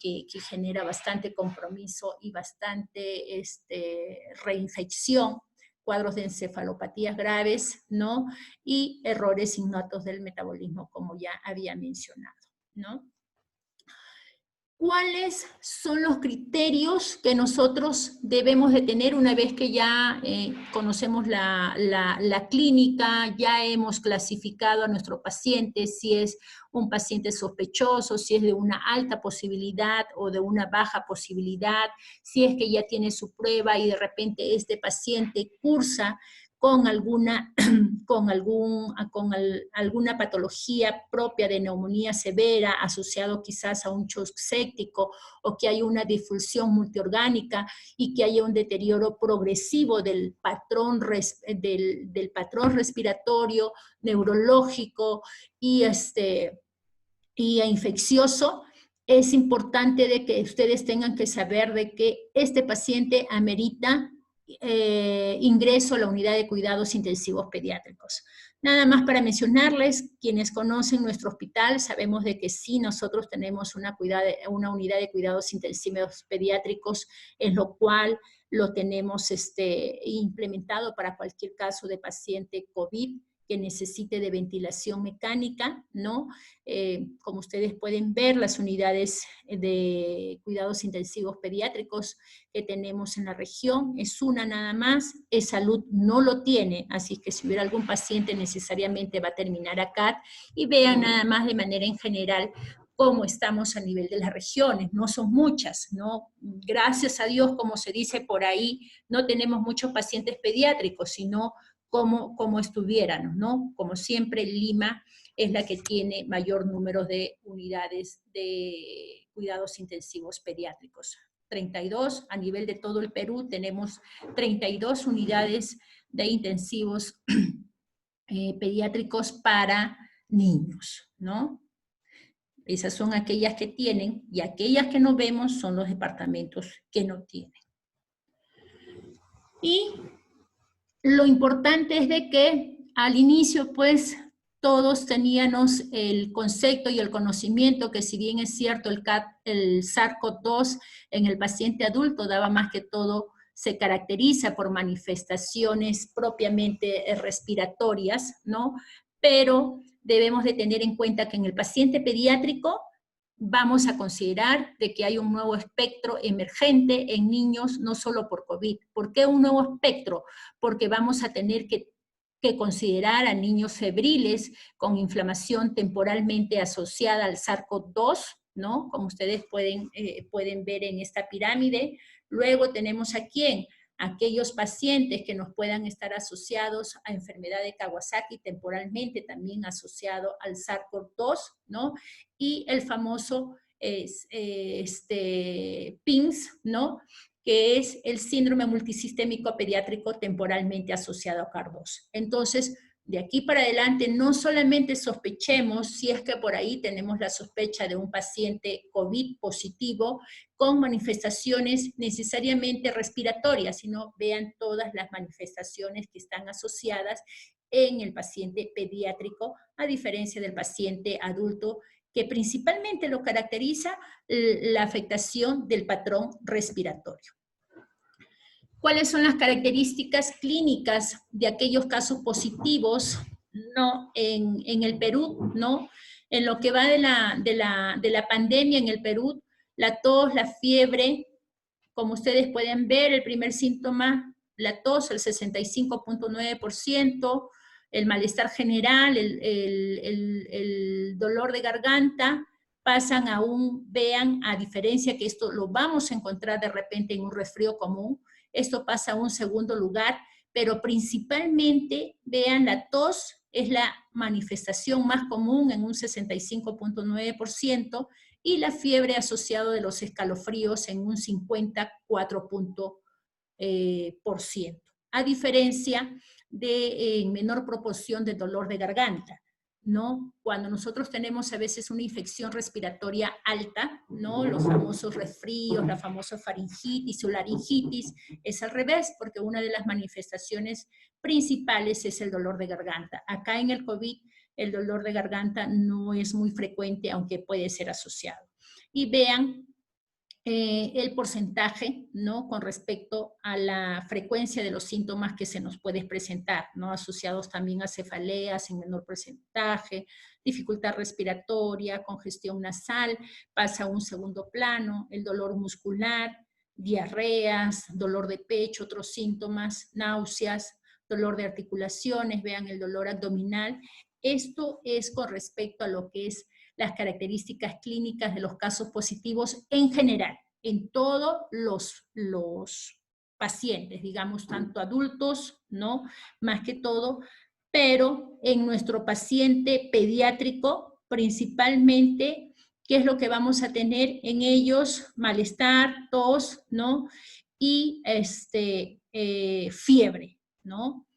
genera bastante compromiso y bastante reinfección, cuadros de encefalopatías graves, ¿no? Y errores innatos del metabolismo, como ya había mencionado, ¿no? ¿Cuáles son los criterios que nosotros debemos de tener una vez que ya conocemos la clínica, ya hemos clasificado a nuestro paciente, si es un paciente sospechoso, si es de una alta posibilidad o de una baja posibilidad, si es que ya tiene su prueba y de repente este paciente cursa con alguna patología propia de neumonía severa, asociado quizás a un shock séptico, o que hay una difusión multiorgánica y que haya un deterioro progresivo del patrón respiratorio, neurológico y infeccioso. Es importante de que ustedes tengan que saber de que este paciente amerita ingreso a la unidad de cuidados intensivos pediátricos. Nada más para mencionarles, quienes conocen nuestro hospital, sabemos de que sí, nosotros tenemos una unidad de cuidados intensivos pediátricos, en lo cual lo tenemos implementado para cualquier caso de paciente COVID que necesite de ventilación mecánica, ¿no? Como ustedes pueden ver, las unidades de cuidados intensivos pediátricos que tenemos en la región es una nada más. Salud no lo tiene, así que si hubiera algún paciente necesariamente va a terminar acá, y vean nada más de manera en general cómo estamos a nivel de las regiones. No son muchas, ¿no? Gracias a Dios, como se dice por ahí, no tenemos muchos pacientes pediátricos, sino como estuviéramos, ¿no? Como siempre, Lima es la que tiene mayor número de unidades de cuidados intensivos pediátricos. 32, a nivel de todo el Perú tenemos 32 unidades de intensivos pediátricos para niños, ¿no? Esas son aquellas que tienen, y aquellas que no vemos son los departamentos que no tienen. Y lo importante es de que al inicio, pues, todos teníamos el concepto y el conocimiento que, si bien es cierto, el SARS-CoV-2 en el paciente adulto daba más que todo, se caracteriza por manifestaciones propiamente respiratorias, ¿no? Pero debemos de tener en cuenta que en el paciente pediátrico vamos a considerar de que hay un nuevo espectro emergente en niños, no solo por COVID. ¿Por qué un nuevo espectro? Porque vamos a tener que considerar a niños febriles con inflamación temporalmente asociada al SARS-CoV-2, ¿no? Como ustedes pueden ver en esta pirámide. Luego tenemos a quién, aquellos pacientes que nos puedan estar asociados a enfermedad de Kawasaki temporalmente también asociado al SARS-CoV-2, ¿no? Y el famoso PIMS, ¿no? Que es el síndrome multisistémico pediátrico temporalmente asociado a CAR2. Entonces, de aquí para adelante, no solamente sospechemos si es que por ahí tenemos la sospecha de un paciente COVID positivo con manifestaciones necesariamente respiratorias, sino vean todas las manifestaciones que están asociadas en el paciente pediátrico, a diferencia del paciente adulto, que principalmente lo caracteriza la afectación del patrón respiratorio. ¿Cuáles son las características clínicas de aquellos casos positivos ¿no? En el Perú, ¿no? En lo que va de la pandemia en el Perú, la tos, la fiebre, como ustedes pueden ver, el primer síntoma, la tos, el 65.9%, el malestar general, el dolor de garganta, pasan a vean, a diferencia que esto lo vamos a encontrar de repente en un resfrío común, esto pasa a un segundo lugar, pero principalmente, vean, la tos es la manifestación más común en un 65.9%, y la fiebre asociada de los escalofríos en un 54%, a diferencia de menor proporción de dolor de garganta, ¿no? Cuando nosotros tenemos a veces una infección respiratoria alta, ¿no? Los famosos resfríos, la famosa faringitis o laringitis, es al revés, porque una de las manifestaciones principales es el dolor de garganta. Acá en el COVID, el dolor de garganta no es muy frecuente, aunque puede ser asociado. Y vean el porcentaje, ¿no? Con respecto a la frecuencia de los síntomas que se nos puede presentar, ¿no? Asociados también a cefaleas en menor porcentaje, dificultad respiratoria, congestión nasal, pasa a un segundo plano, el dolor muscular, diarreas, dolor de pecho, otros síntomas, náuseas, dolor de articulaciones, vean el dolor abdominal. Esto es con respecto a lo que es las características clínicas de los casos positivos en general, en todos los pacientes, digamos, tanto adultos, ¿no? Más que todo, pero en nuestro paciente pediátrico, principalmente, ¿qué es lo que vamos a tener en ellos? Malestar, tos, ¿no? Y fiebre, ¿no?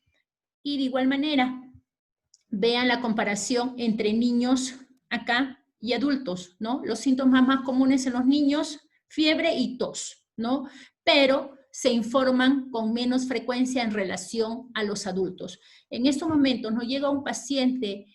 Y de igual manera, vean la comparación entre niños acá y adultos, ¿no? Los síntomas más comunes en los niños, fiebre y tos, ¿no? Pero se informan con menos frecuencia en relación a los adultos. En estos momentos nos llega un paciente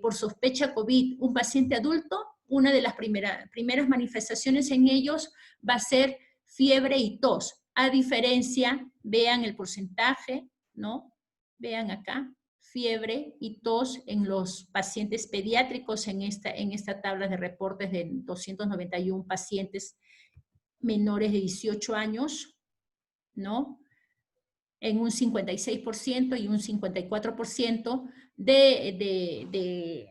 por sospecha COVID, un paciente adulto, una de las primeras manifestaciones en ellos va a ser fiebre y tos. A diferencia, vean el porcentaje, ¿no? Vean acá, fiebre y tos en los pacientes pediátricos en esta tabla de reportes de 291 pacientes menores de 18 años, ¿no? En un 56% y un 54% de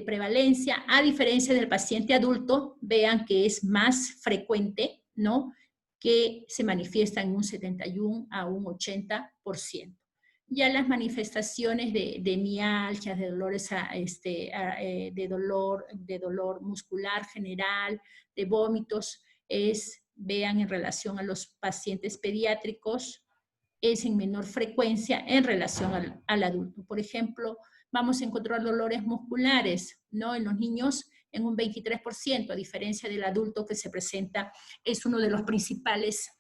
prevalencia, a diferencia del paciente adulto, vean que es más frecuente, ¿no? Que se manifiesta en un 71 a un 80%. Ya las manifestaciones de mialgias, de dolores, de dolor muscular general, de vómitos, vean en relación a los pacientes pediátricos, es en menor frecuencia en relación al adulto. Por ejemplo, vamos a encontrar dolores musculares, ¿no? En los niños en un 23%, a diferencia del adulto que se presenta, es uno de las principales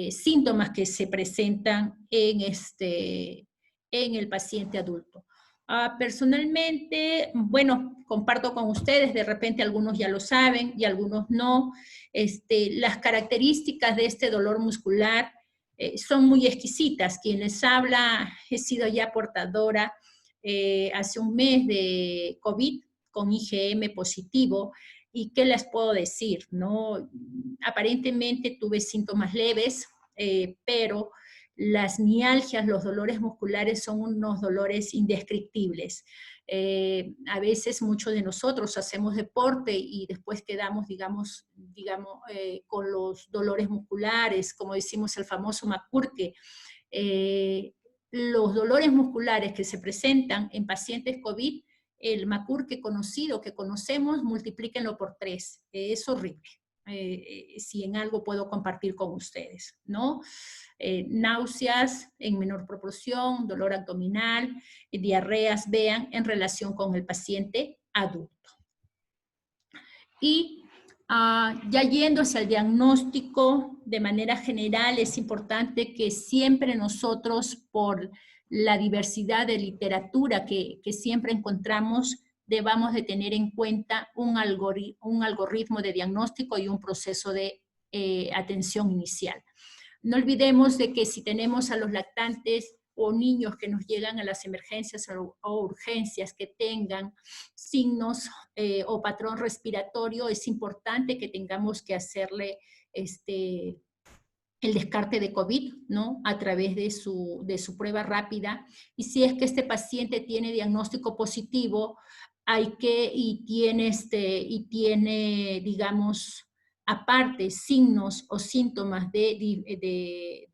síntomas que se presentan en el paciente adulto. Personalmente, bueno, comparto con ustedes, de repente algunos ya lo saben y algunos no, las características de este dolor muscular son muy exquisitas. Quien les habla, he sido ya portadora hace un mes de COVID con IgM positivo. ¿Y qué les puedo decir? ¿No? Aparentemente tuve síntomas leves, pero las mialgias, los dolores musculares son unos dolores indescriptibles. A veces muchos de nosotros hacemos deporte y después quedamos, digamos con los dolores musculares, como decimos el famoso macurque. Los dolores musculares que se presentan en pacientes COVID, el macurque conocido, que conocemos, multiplíquenlo por 3. Es horrible. Si en algo puedo compartir con ustedes, ¿no? Náuseas en menor proporción, dolor abdominal, diarreas, vean, en relación con el paciente adulto. Y ya yendo hacia el diagnóstico, de manera general, es importante que siempre nosotros, por la diversidad de literatura que siempre encontramos, debamos de tener en cuenta un algoritmo de diagnóstico y un proceso de atención inicial. No olvidemos de que si tenemos a los lactantes o niños que nos llegan a las emergencias o urgencias que tengan signos o patrón respiratorio, es importante que tengamos que hacerle el descarte de COVID, ¿no? A través de su prueba rápida. Y si es que este paciente tiene diagnóstico positivo, y tiene, digamos, aparte signos o síntomas de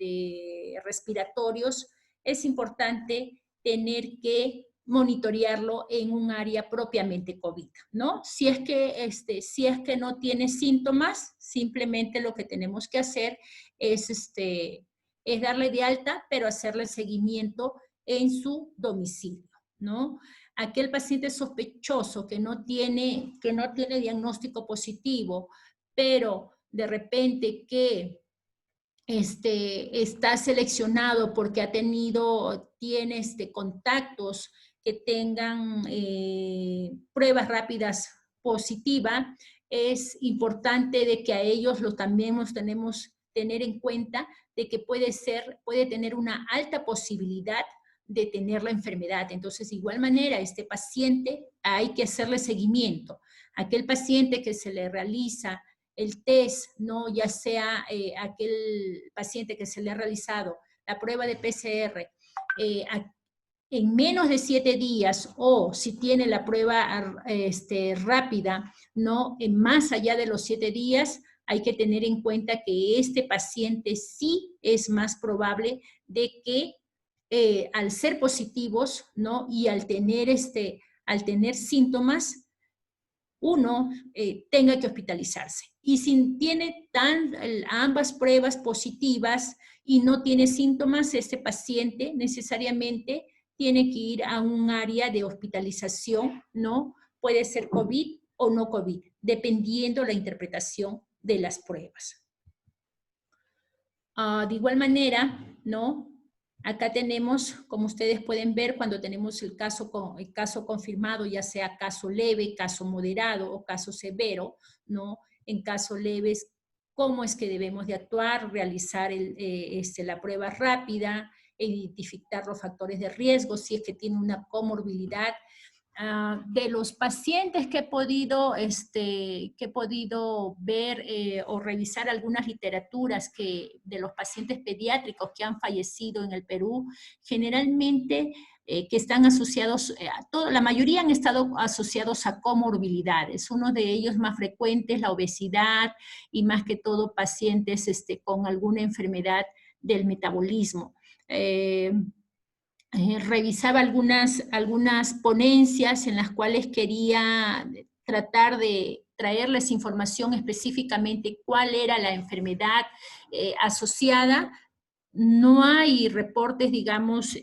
respiratorios, es importante tener que monitorearlo en un área propiamente COVID, ¿no? Si es que no tiene síntomas, simplemente lo que tenemos que hacer es darle de alta, pero hacerle seguimiento en su domicilio, ¿no? Aquel paciente sospechoso que no tiene diagnóstico positivo, pero de repente que está seleccionado porque tiene contactos que tengan pruebas rápidas positivas, es importante de que a ellos también los tenemos tener en cuenta de que puede tener una alta posibilidad de tener la enfermedad. Entonces, de igual manera, este paciente hay que hacerle seguimiento. Aquel paciente que se le realiza el test, ¿no? Ya sea aquel paciente que se le ha realizado la prueba de PCR en menos de 7 días o si tiene la prueba rápida, ¿no? Más allá de los 7 días, hay que tener en cuenta que este paciente sí es más probable de que al ser positivos, ¿no? Y al tener síntomas, uno tenga que hospitalizarse. Y si tiene ambas pruebas positivas y no tiene síntomas, este paciente necesariamente tiene que ir a un área de hospitalización, ¿no? Puede ser COVID o no COVID, dependiendo la interpretación de las pruebas. De igual manera, ¿no? Acá tenemos, como ustedes pueden ver, cuando tenemos el caso confirmado, ya sea caso leve, caso moderado o caso severo, ¿no? En casos leves, cómo es que debemos de actuar, realizar la prueba rápida, identificar los factores de riesgo, si es que tiene una comorbilidad. De los pacientes que he podido ver o revisar algunas literaturas de los pacientes pediátricos que han fallecido en el Perú, generalmente que están asociados, la mayoría han estado asociados a comorbilidades. Uno de ellos más frecuente es la obesidad y más que todo pacientes con alguna enfermedad del metabolismo. Revisaba algunas ponencias en las cuales quería tratar de traerles información específicamente cuál era la enfermedad asociada. No hay reportes, digamos,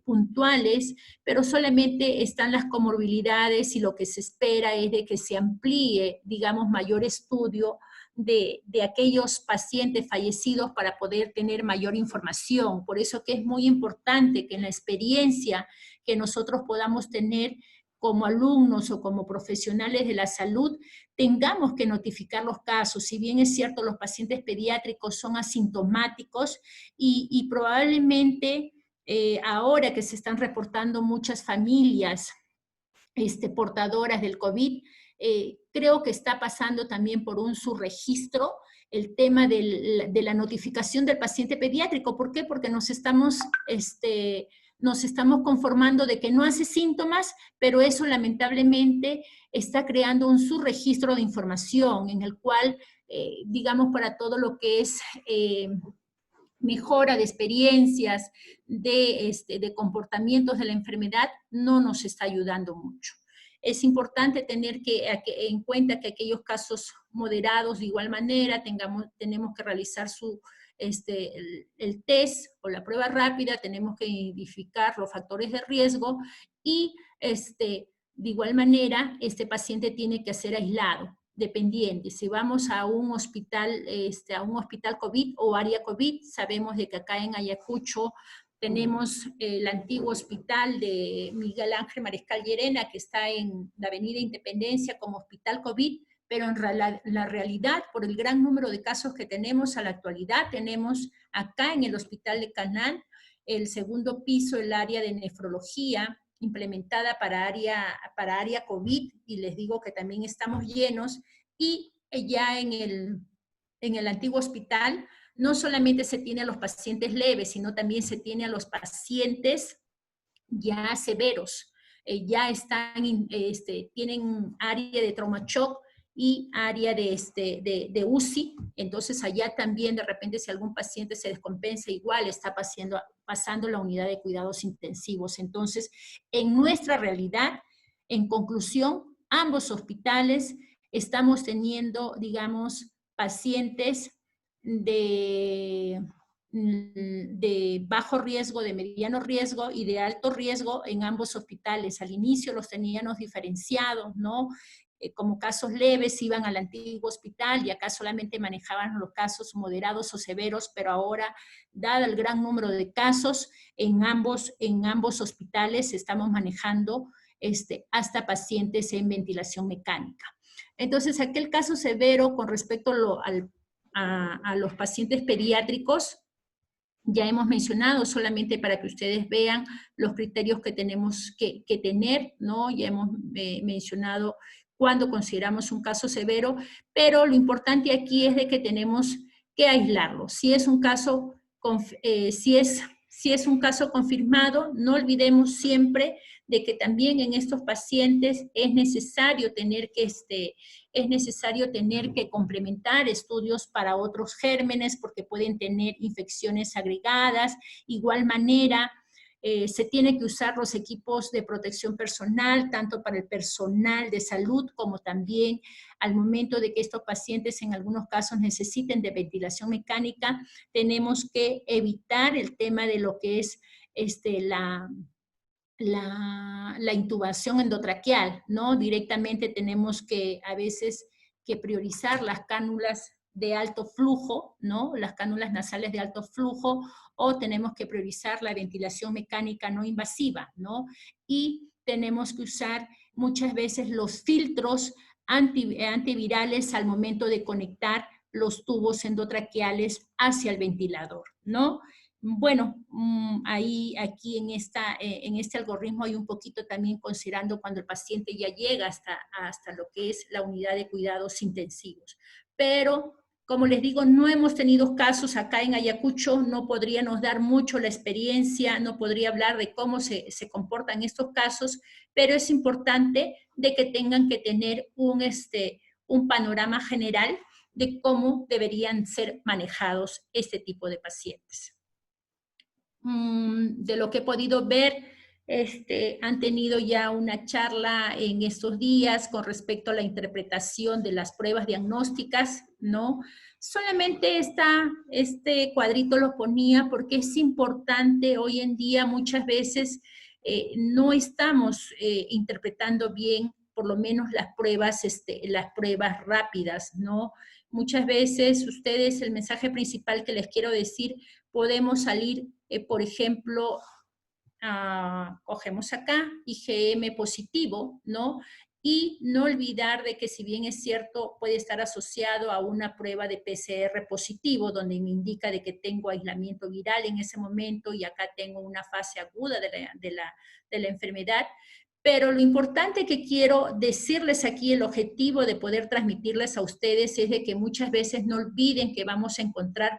puntuales, pero solamente están las comorbilidades y lo que se espera es de que se amplíe, digamos, mayor estudio de aquellos pacientes fallecidos para poder tener mayor información. Por eso que es muy importante que en la experiencia que nosotros podamos tener como alumnos o como profesionales de la salud, tengamos que notificar los casos. Si bien es cierto, los pacientes pediátricos son asintomáticos y probablemente ahora que se están reportando muchas familias portadoras del COVID, creo que está pasando también por un subregistro el tema de la notificación del paciente pediátrico. ¿Por qué? Porque nos estamos conformando de que no hace síntomas, pero eso lamentablemente está creando un subregistro de información en el cual, digamos, para todo lo que es mejora de experiencias, de comportamientos de la enfermedad, no nos está ayudando mucho. Es importante tener en cuenta que aquellos casos moderados, de igual manera, tenemos que realizar el test o la prueba rápida, tenemos que identificar los factores de riesgo y de igual manera, este paciente tiene que ser aislado, dependiente. Si vamos a un hospital COVID o área COVID, sabemos de que acá en Ayacucho tenemos el antiguo hospital de Miguel Ángel Mariscal Llerena, que está en la Avenida Independencia como hospital COVID, pero en la realidad, por el gran número de casos que tenemos a la actualidad, tenemos acá en el hospital de Canal el segundo piso, el área de nefrología, implementada para área COVID, y les digo que también estamos llenos, y ya en el antiguo hospital, no solamente se tiene a los pacientes leves, sino también se tiene a los pacientes ya severos, ya están, tienen área de trauma shock y área de UCI, entonces allá también de repente si algún paciente se descompensa, igual está pasando la unidad de cuidados intensivos. Entonces, en nuestra realidad, en conclusión, ambos hospitales estamos teniendo, digamos, pacientes de bajo riesgo, de mediano riesgo y de alto riesgo en ambos hospitales. Al inicio los teníamos diferenciados, ¿no? Como casos leves iban al antiguo hospital y acá solamente manejaban los casos moderados o severos, pero ahora, dado el gran número de casos, en ambos hospitales estamos manejando hasta pacientes en ventilación mecánica. Entonces, aquel caso severo con respecto a los pacientes pediátricos, ya hemos mencionado, solamente para que ustedes vean los criterios que tenemos que tener, ¿no? Ya hemos mencionado cuando consideramos un caso severo, pero lo importante aquí es de que tenemos que aislarlo. Si es un caso, si es un caso confirmado, no olvidemos siempre de que también en estos pacientes es necesario tener que complementar estudios para otros gérmenes porque pueden tener infecciones agregadas. Igual manera, se tiene que usar los equipos de protección personal, tanto para el personal de salud como también al momento de que estos pacientes en algunos casos necesiten de ventilación mecánica, tenemos que evitar el tema de lo que es la intubación endotraqueal, ¿no? Directamente tenemos que a veces que priorizar las cánulas de alto flujo, ¿no? Las cánulas nasales de alto flujo, o tenemos que priorizar la ventilación mecánica no invasiva, ¿no? Y tenemos que usar muchas veces los filtros antivirales al momento de conectar los tubos endotraqueales hacia el ventilador, ¿no? Bueno, aquí en este algoritmo hay un poquito también considerando cuando el paciente ya llega hasta lo que es la unidad de cuidados intensivos. Pero, como les digo, no hemos tenido casos acá en Ayacucho, no podríamos dar mucho la experiencia, no podría hablar de cómo se comportan estos casos, pero es importante de que tengan que tener un panorama general de cómo deberían ser manejados este tipo de pacientes. De lo que he podido ver, han tenido ya una charla en estos días con respecto a la interpretación de las pruebas diagnósticas, ¿no? Solamente este cuadrito lo ponía porque es importante hoy en día muchas veces no estamos interpretando bien por lo menos las pruebas rápidas, ¿no? Muchas veces ustedes, el mensaje principal que les quiero decir, podemos salir, por ejemplo, cogemos acá, IgM positivo, ¿no? Y no olvidar de que si bien es cierto, puede estar asociado a una prueba de PCR positivo, donde me indica de que tengo aislamiento viral en ese momento y acá tengo una fase aguda de la enfermedad. Pero lo importante que quiero decirles aquí, el objetivo de poder transmitirles a ustedes es de que muchas veces no olviden que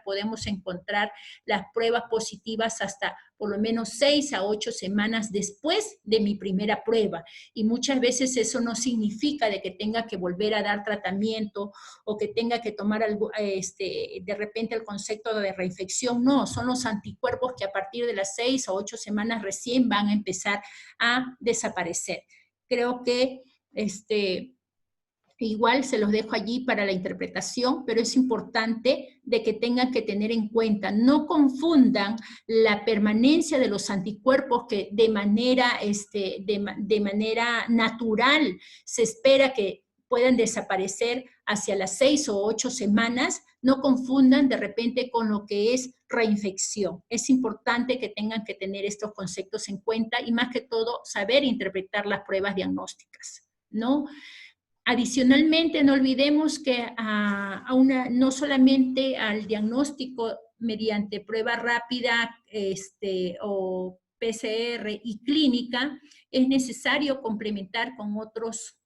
podemos encontrar las pruebas positivas hasta por lo menos 6 a 8 semanas después de mi primera prueba. Y muchas veces eso no significa de que tenga que volver a dar tratamiento o que tenga que tomar algo, de repente el concepto de reinfección. No, son los anticuerpos que a partir de las 6 o 8 semanas recién van a empezar a desaparecer. Creo que igual se los dejo allí para la interpretación, pero es importante de que tengan que tener en cuenta, no confundan la permanencia de los anticuerpos que de manera natural se espera que puedan desaparecer hacia las 6 o 8 semanas, no confundan de repente con lo que es reinfección. Es importante que tengan que tener estos conceptos en cuenta y más que todo saber interpretar las pruebas diagnósticas, ¿no? Adicionalmente, no olvidemos que no solamente al diagnóstico mediante prueba rápida o PCR y clínica, es necesario complementar con otros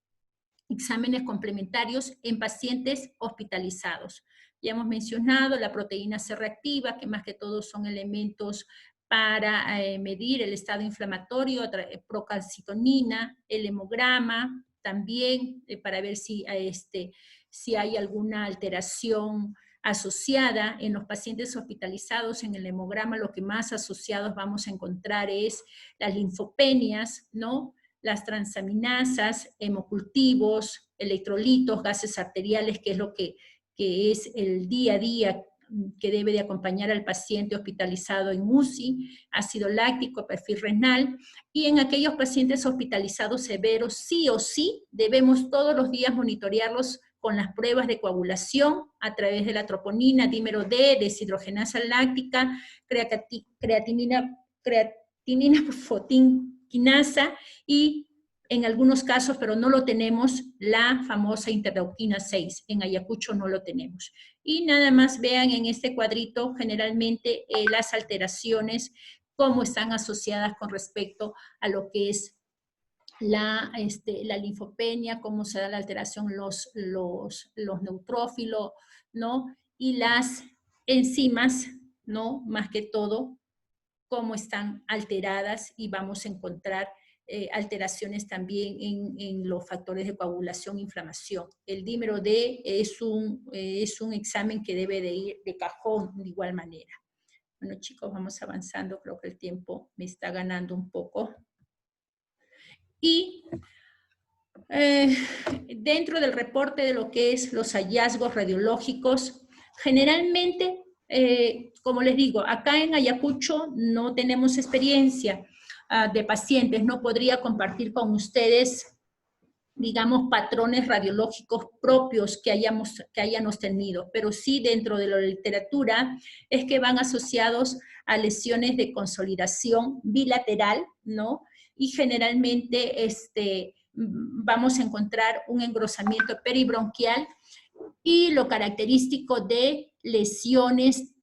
exámenes complementarios en pacientes hospitalizados. Ya hemos mencionado la proteína C reactiva, que más que todo son elementos para medir el estado inflamatorio, procalcitonina, el hemograma, también para ver si hay alguna alteración asociada en los pacientes hospitalizados. En el hemograma lo que más asociados vamos a encontrar es las linfopenias, ¿no? Las transaminasas, hemocultivos, electrolitos, gases arteriales, que es lo que es el día a día que debe de acompañar al paciente hospitalizado en UCI, ácido láctico, perfil renal, y en aquellos pacientes hospitalizados severos, sí o sí, debemos todos los días monitorearlos con las pruebas de coagulación a través de la troponina, dímero D, deshidrogenasa láctica, creatinina fosfotinquinasa y en algunos casos, pero no lo tenemos, la famosa interleuquina 6. En Ayacucho no lo tenemos. Y nada más vean en este cuadrito generalmente las alteraciones, cómo están asociadas con respecto a lo que es la linfopenia, cómo se da la alteración los neutrófilos, ¿no? Y las enzimas, ¿no? Más que todo, cómo están alteradas y vamos a encontrar alteraciones también en los factores de coagulación e inflamación. El dímero D es un examen que debe de ir de cajón de igual manera. Bueno, chicos, vamos avanzando. Creo que el tiempo me está ganando un poco. Y dentro del reporte de lo que es los hallazgos radiológicos, generalmente, como les digo, acá en Ayacucho no tenemos experiencia de pacientes, no podría compartir con ustedes, digamos, patrones radiológicos propios que hayamos tenido, pero sí dentro de la literatura es que van asociados a lesiones de consolidación bilateral, ¿no? Y generalmente vamos a encontrar un engrosamiento peribronquial y lo característico de lesiones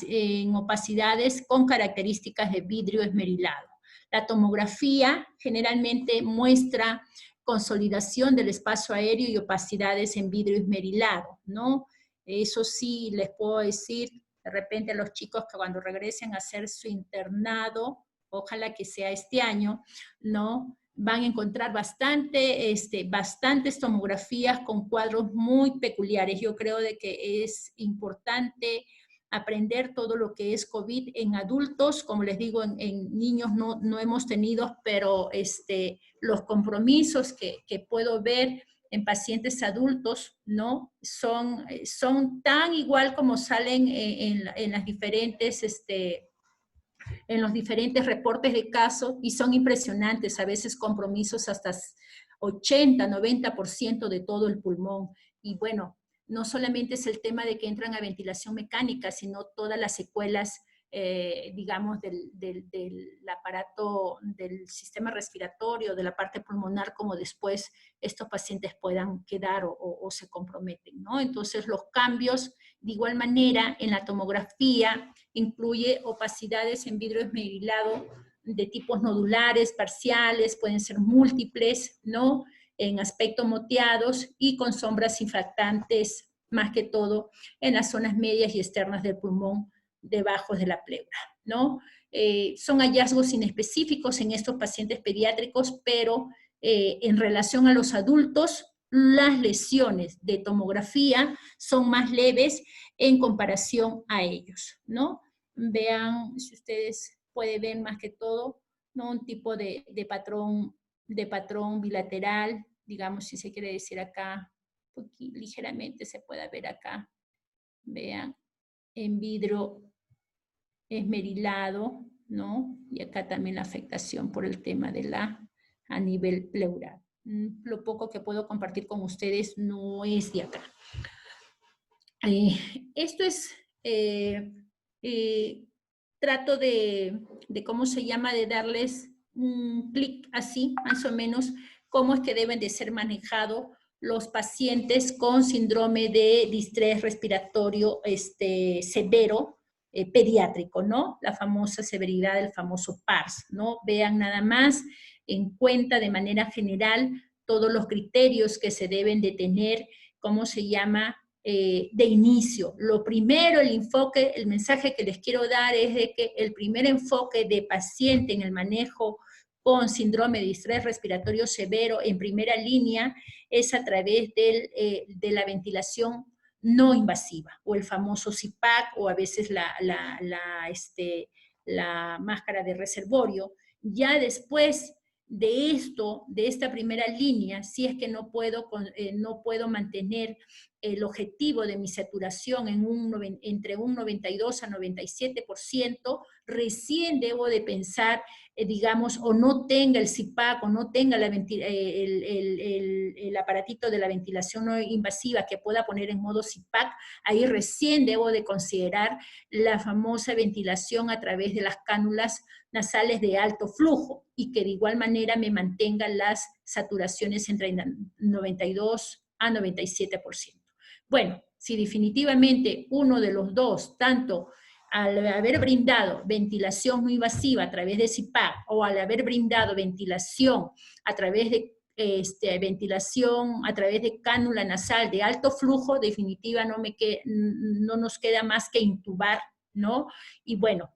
en opacidades con características de vidrio esmerilado. La tomografía generalmente muestra consolidación del espacio aéreo y opacidades en vidrio esmerilado, ¿no? Eso sí, les puedo decir de repente a los chicos que cuando regresen a hacer su internado, ojalá que sea este año, ¿no? Van a encontrar bastantes tomografías con cuadros muy peculiares. Yo creo de que es importante aprender todo lo que es COVID en adultos. Como les digo, en niños no hemos tenido, pero los compromisos que puedo ver en pacientes adultos, ¿no? Son tan igual como salen en las diferentes en los diferentes reportes de casos y son impresionantes, a veces compromisos hasta 80, 90% de todo el pulmón. Y bueno, no solamente es el tema de que entran a ventilación mecánica, sino todas las secuelas, digamos, del aparato, del sistema respiratorio, de la parte pulmonar, como después estos pacientes puedan quedar o se comprometen, ¿no? Entonces, los cambios, de igual manera, en la tomografía, incluye opacidades en vidrio esmerilado de tipos nodulares, parciales, pueden ser múltiples, ¿no? En aspecto moteados y con sombras infractantes, más que todo en las zonas medias y externas del pulmón, debajo de la pleura, ¿no? Son hallazgos inespecíficos en estos pacientes pediátricos, pero en relación a los adultos, las lesiones de tomografía son más leves en comparación a ellos, ¿no? Vean, si ustedes pueden ver más que todo, ¿no? Un tipo de patrón bilateral, digamos, si se quiere decir acá, ligeramente se puede ver acá, vean, en vidrio esmerilado, ¿no? Y acá también la afectación por el tema de a nivel pleural. Lo poco que puedo compartir con ustedes no es de acá. Esto es, trato de, ¿cómo se llama?, de darles un clic así, más o menos, cómo es que deben de ser manejados los pacientes con síndrome de distrés respiratorio severo, pediátrico, ¿no? La famosa severidad del famoso PARS, ¿no? Vean nada más en cuenta de manera general todos los criterios que se deben de tener, ¿cómo se llama?, de inicio. Lo primero, el enfoque, el mensaje que les quiero dar es de que el primer enfoque de paciente en el manejo con síndrome de estrés respiratorio severo en primera línea es a través de la ventilación no invasiva, o el famoso CPAP, o a veces la máscara de reservorio. Ya después de esto, de esta primera línea, si es que no puedo mantener el objetivo de mi saturación entre un 92 a 97%, recién debo de pensar, digamos, o no tenga el CPAP, o no tenga el aparatito de la ventilación no invasiva que pueda poner en modo CPAP, ahí recién debo de considerar la famosa ventilación a través de las cánulas nasales de alto flujo, y que de igual manera me mantengan las saturaciones entre 92 a 97%. Bueno, si definitivamente uno de los dos, tanto al haber brindado ventilación no invasiva a través de CPAP o al haber brindado ventilación a través de ventilación a través de cánula nasal de alto flujo, definitiva no nos queda más que intubar, ¿no? Y bueno,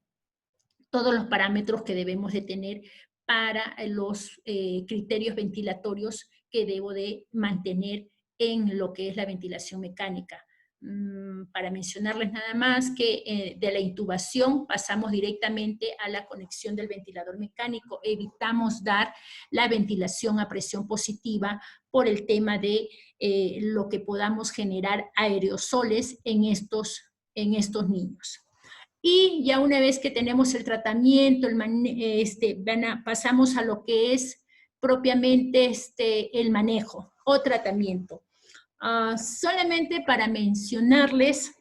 todos los parámetros que debemos de tener para los criterios ventilatorios que debo de mantener en lo que es la ventilación mecánica. Para mencionarles nada más que de la intubación pasamos directamente a la conexión del ventilador mecánico. Evitamos dar la ventilación a presión positiva por el tema de lo que podamos generar aerosoles en estos niños. Y ya una vez que tenemos el tratamiento, pasamos a lo que es propiamente el manejo o tratamiento. Solamente para mencionarles,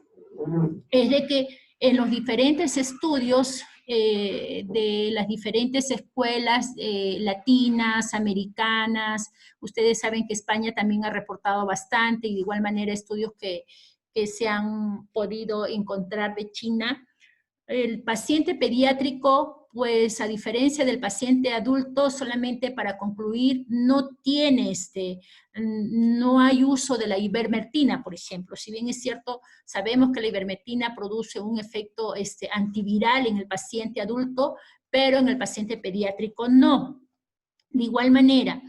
es de que en los diferentes estudios de las diferentes escuelas latinas, americanas, ustedes saben que España también ha reportado bastante, y de igual manera estudios que se han podido encontrar de China. El paciente pediátrico, pues a diferencia del paciente adulto, solamente para concluir, no hay uso de la ivermectina, por ejemplo. Si bien es cierto, sabemos que la ivermectina produce un efecto antiviral en el paciente adulto, pero en el paciente pediátrico no. De igual manera,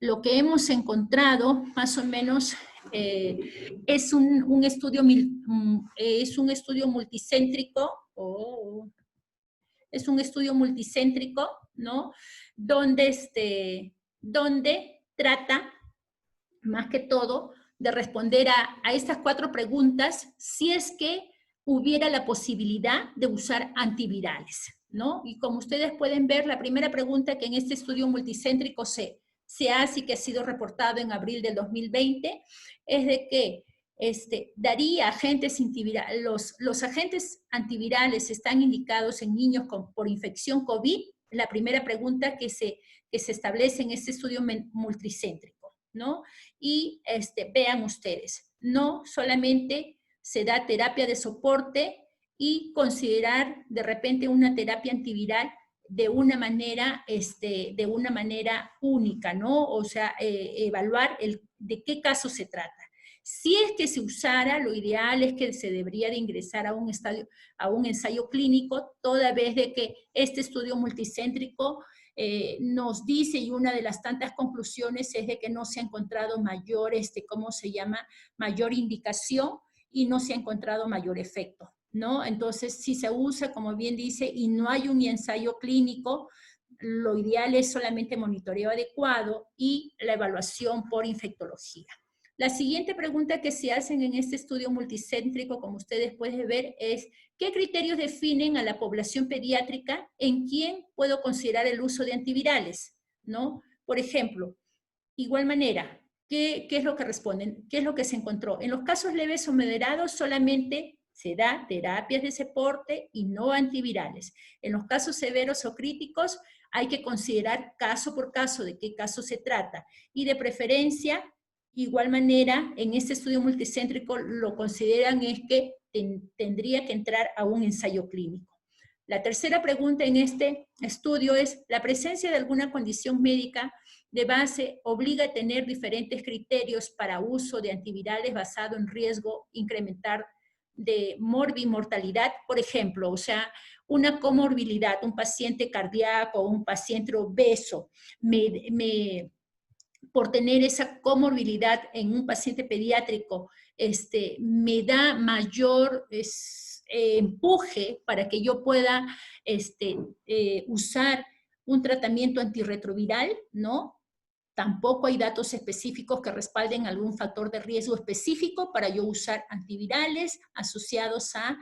lo que hemos encontrado, más o menos, es un estudio multicéntrico, ¿no? Donde trata, más que todo, de responder a estas 4 preguntas, si es que hubiera la posibilidad de usar antivirales, ¿no? Y como ustedes pueden ver, la primera pregunta que en este estudio multicéntrico se hace y que ha sido reportado en abril del 2020, es de que daría agentes antivirales. Los agentes antivirales están indicados en niños por infección COVID, la primera pregunta que se establece en este estudio multicéntrico, ¿no? Y vean ustedes, no solamente se da terapia de soporte y considerar de repente una terapia antiviral de una manera única, ¿no? O sea, evaluar de qué caso se trata. Si es que se usara, lo ideal es que se debería de ingresar a un ensayo clínico, toda vez de que este estudio multicéntrico nos dice, y una de las tantas conclusiones es de que no se ha encontrado mayor, mayor indicación y no se ha encontrado mayor efecto, ¿no? Entonces, si se usa, como bien dice, y no hay un ensayo clínico, lo ideal es solamente monitoreo adecuado y la evaluación por infectología. La siguiente pregunta que se hacen en este estudio multicéntrico, como ustedes pueden ver, es ¿qué criterios definen a la población pediátrica en quién puedo considerar el uso de antivirales? ¿No? Por ejemplo, igual manera, ¿qué es lo que responden? ¿Qué es lo que se encontró? En los casos leves o moderados solamente se da terapias de soporte y no antivirales. En los casos severos o críticos hay que considerar caso por caso de qué caso se trata. Y de preferencia, igual manera, en este estudio multicéntrico lo consideran es que tendría que entrar a un ensayo clínico. La tercera pregunta en este estudio es, ¿la presencia de alguna condición médica de base obliga a tener diferentes criterios para uso de antivirales basado en riesgo incrementar de morbimortalidad? Por ejemplo, o sea, una comorbilidad, un paciente cardíaco o un paciente obeso, por tener esa comorbilidad en un paciente pediátrico, me da mayor empuje para que yo pueda usar un tratamiento antirretroviral, ¿no? Tampoco hay datos específicos que respalden algún factor de riesgo específico para yo usar antivirales asociados a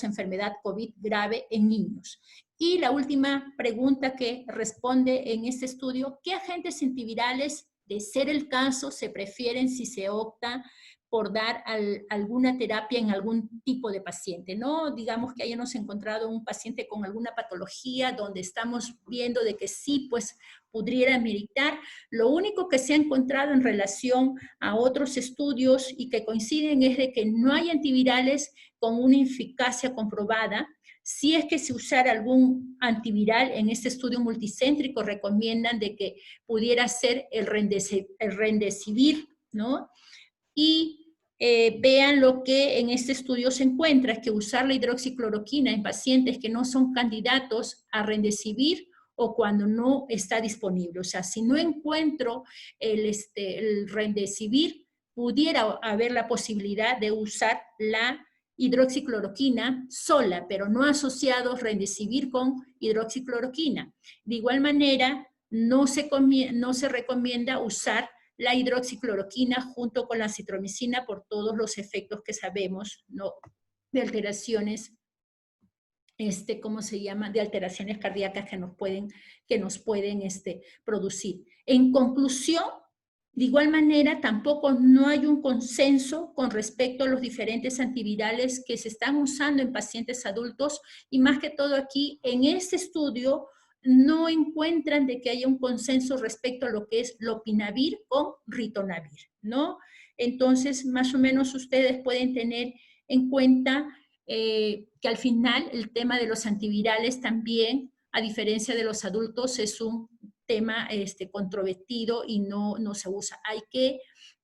enfermedad COVID grave en niños. Y la última pregunta que responde en este estudio, ¿qué agentes antivirales, de ser el caso, se prefieren si se opta por dar alguna terapia en algún tipo de paciente? No digamos que hayamos encontrado un paciente con alguna patología donde estamos viendo de que sí, pues pudiera meritar. Lo único que se ha encontrado en relación a otros estudios y que coinciden es de que no hay antivirales con una eficacia comprobada. Si es que se usara algún antiviral, en este estudio multicéntrico recomiendan de que pudiera ser el Remdesivir, ¿no? Y vean lo que en este estudio se encuentra, que usar la hidroxicloroquina en pacientes que no son candidatos a Remdesivir o cuando no está disponible. O sea, si no encuentro el Remdesivir, pudiera haber la posibilidad de usar la hidroxicloroquina sola, pero no asociado Remdesivir con hidroxicloroquina. De igual manera, no se recomienda usar la hidroxicloroquina junto con la citromicina por todos los efectos que sabemos, ¿no? De alteraciones, ¿cómo se llama? De alteraciones cardíacas que nos pueden producir. En conclusión, de igual manera, tampoco no hay un consenso con respecto a los diferentes antivirales que se están usando en pacientes adultos y más que todo aquí, en este estudio, no encuentran de que haya un consenso respecto a lo que es lopinavir o ritonavir, ¿no? Entonces, más o menos ustedes pueden tener en cuenta que al final el tema de los antivirales también, a diferencia de los adultos, es un tema controvertido y no se usa. Hay que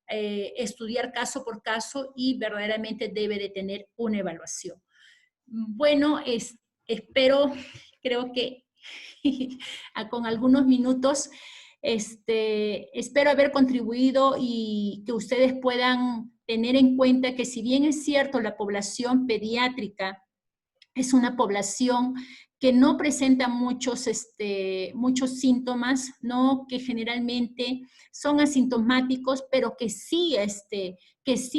estudiar caso por caso y verdaderamente debe de tener una evaluación. Bueno, espero, creo que con algunos minutos, espero haber contribuido y que ustedes puedan tener en cuenta que si bien es cierto la población pediátrica es una población que no presenta muchos síntomas, ¿no? Que generalmente son asintomáticos, pero que sí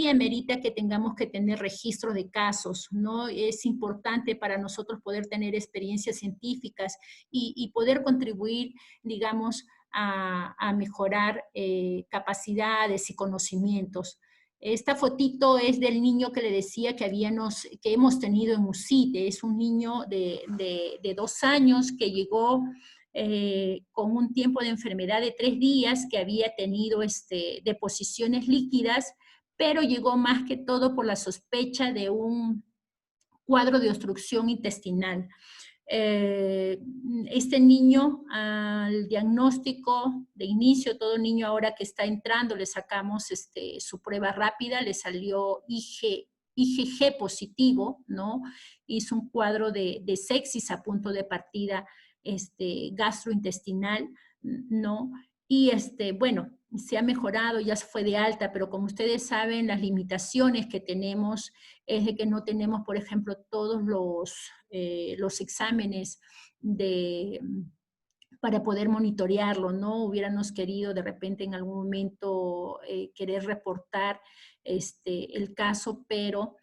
amerita que tengamos que tener registro de casos, ¿no? Es importante para nosotros poder tener experiencias científicas y poder contribuir, digamos, a mejorar capacidades y conocimientos. Esta fotito es del niño que le decía que hemos tenido en UCITE. Es un niño de 2 años que llegó con un tiempo de enfermedad de 3 días, que había tenido deposiciones líquidas, pero llegó más que todo por la sospecha de un cuadro de obstrucción intestinal. Este niño, al diagnóstico de inicio, todo niño ahora que está entrando, le sacamos su prueba rápida, le salió IgG positivo, ¿no? Hizo un cuadro de sepsis a punto de partida gastrointestinal, ¿no? Y bueno, se ha mejorado, ya se fue de alta, pero como ustedes saben, las limitaciones que tenemos es de que no tenemos, por ejemplo, todos los exámenes para poder monitorearlo, ¿no? Hubiéramos querido de repente en algún momento querer reportar el caso, pero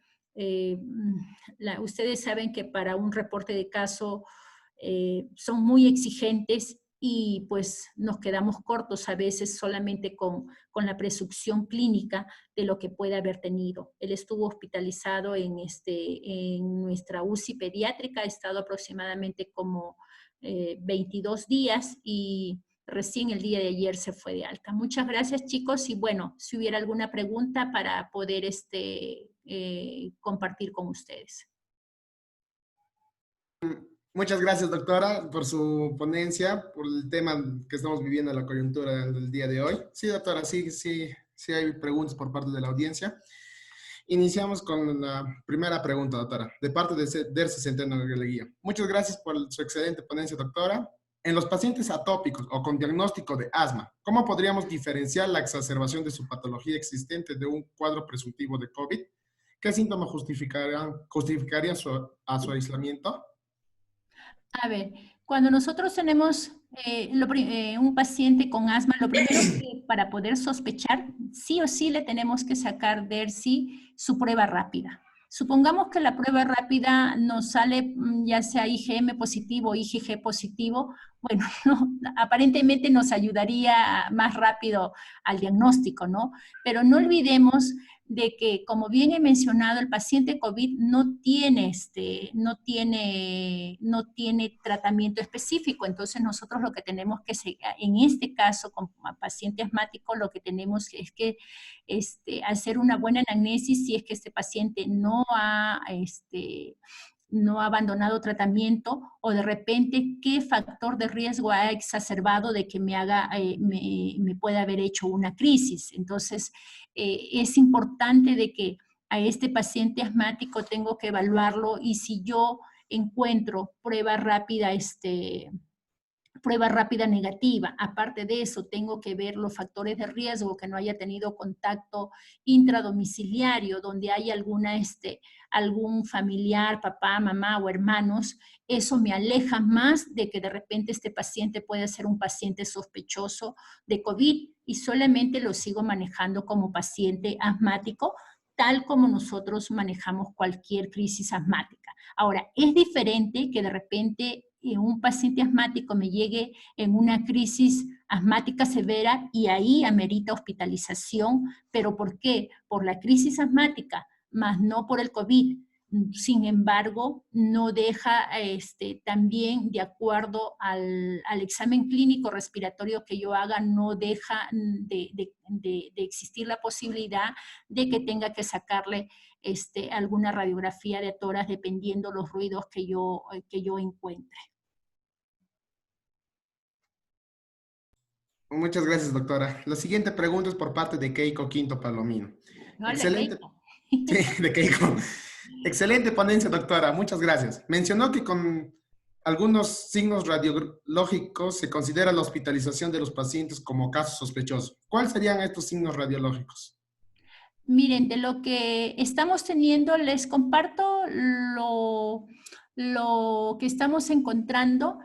ustedes saben que para un reporte de caso son muy exigentes y pues nos quedamos cortos a veces solamente con la presunción clínica de lo que puede haber tenido. Él estuvo hospitalizado en nuestra UCI pediátrica, ha estado aproximadamente como 22 días y recién el día de ayer se fue de alta. Muchas gracias, chicos, y bueno, si hubiera alguna pregunta para poder compartir con ustedes. Muchas gracias, doctora, por su ponencia, por el tema que estamos viviendo, la coyuntura del día de hoy. Sí, doctora, sí hay preguntas por parte de la audiencia. Iniciamos con la primera pregunta, doctora, de parte de Derce Centeno Guía. Muchas gracias por su excelente ponencia, doctora. En los pacientes atópicos o con diagnóstico de asma, ¿cómo podríamos diferenciar la exacerbación de su patología existente de un cuadro presuntivo de COVID? ¿Qué síntomas justificarían a su aislamiento? A ver, cuando nosotros tenemos un paciente con asma, lo primero que para poder sospechar, sí o sí le tenemos que sacar de sí su prueba rápida. Supongamos que la prueba rápida nos sale ya sea IgM positivo o IgG positivo, bueno, no, aparentemente nos ayudaría más rápido al diagnóstico, ¿no? Pero no olvidemos de que, como bien he mencionado, el paciente COVID no tiene tratamiento específico. Entonces, nosotros lo que tenemos que, en este caso, con paciente asmático, lo que tenemos es que hacer una buena anamnesis si es que este paciente no ha abandonado tratamiento, o de repente qué factor de riesgo ha exacerbado de que me pueda haber hecho una crisis. Entonces, es importante de que a este paciente asmático tengo que evaluarlo, y si yo encuentro prueba rápida negativa. Aparte de eso, tengo que ver los factores de riesgo, que no haya tenido contacto intradomiciliario, donde hay algún familiar, papá, mamá o hermanos. Eso me aleja más de que de repente este paciente puede ser un paciente sospechoso de COVID, y solamente lo sigo manejando como paciente asmático, tal como nosotros manejamos cualquier crisis asmática. Ahora, es diferente que de repente un paciente asmático me llegue en una crisis asmática severa y ahí amerita hospitalización. ¿Pero por qué? Por la crisis asmática, más no por el COVID. Sin embargo, no deja también, de acuerdo al examen clínico respiratorio que yo haga, no deja de existir la posibilidad de que tenga que sacarle alguna radiografía de tórax dependiendo los ruidos que yo encuentre. Muchas gracias, doctora. La siguiente pregunta es por parte de Keiko Quinto Palomino. Hola, Excelente. Keiko. Sí, de Keiko. Excelente ponencia, doctora. Muchas gracias. Mencionó que con algunos signos radiológicos se considera la hospitalización de los pacientes como caso sospechoso. ¿Cuáles serían estos signos radiológicos? Miren, de lo que estamos teniendo, les comparto lo que estamos encontrando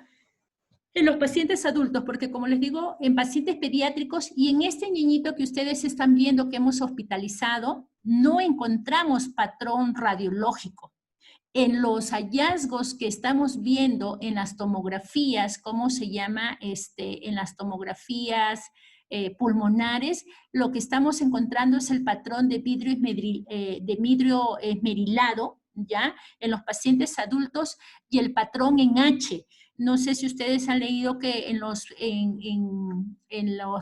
en los pacientes adultos, porque como les digo, en pacientes pediátricos y en este niñito que ustedes están viendo que hemos hospitalizado, no encontramos patrón radiológico. En los hallazgos que estamos viendo en las tomografías, ¿cómo se llama? En las tomografías pulmonares, lo que estamos encontrando es el patrón de vidrio esmerilado, ¿ya? En los pacientes adultos, y el patrón en H. No sé si ustedes han leído que en los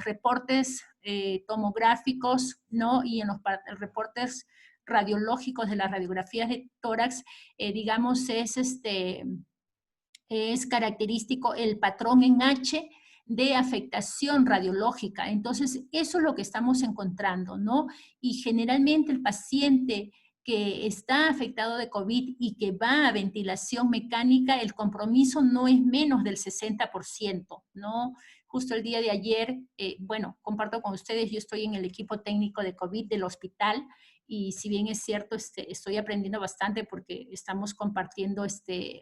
reportes tomográficos, ¿no? Y en los reportes radiológicos de las radiografías de tórax, digamos, es característico el patrón en H de afectación radiológica. Entonces, eso es lo que estamos encontrando, ¿no? Y generalmente el paciente que está afectado de COVID y que va a ventilación mecánica, el compromiso no es menos del 60%, ¿no? Justo el día de ayer, bueno, comparto con ustedes, yo estoy en el equipo técnico de COVID del hospital, y si bien es cierto, estoy aprendiendo bastante porque estamos compartiendo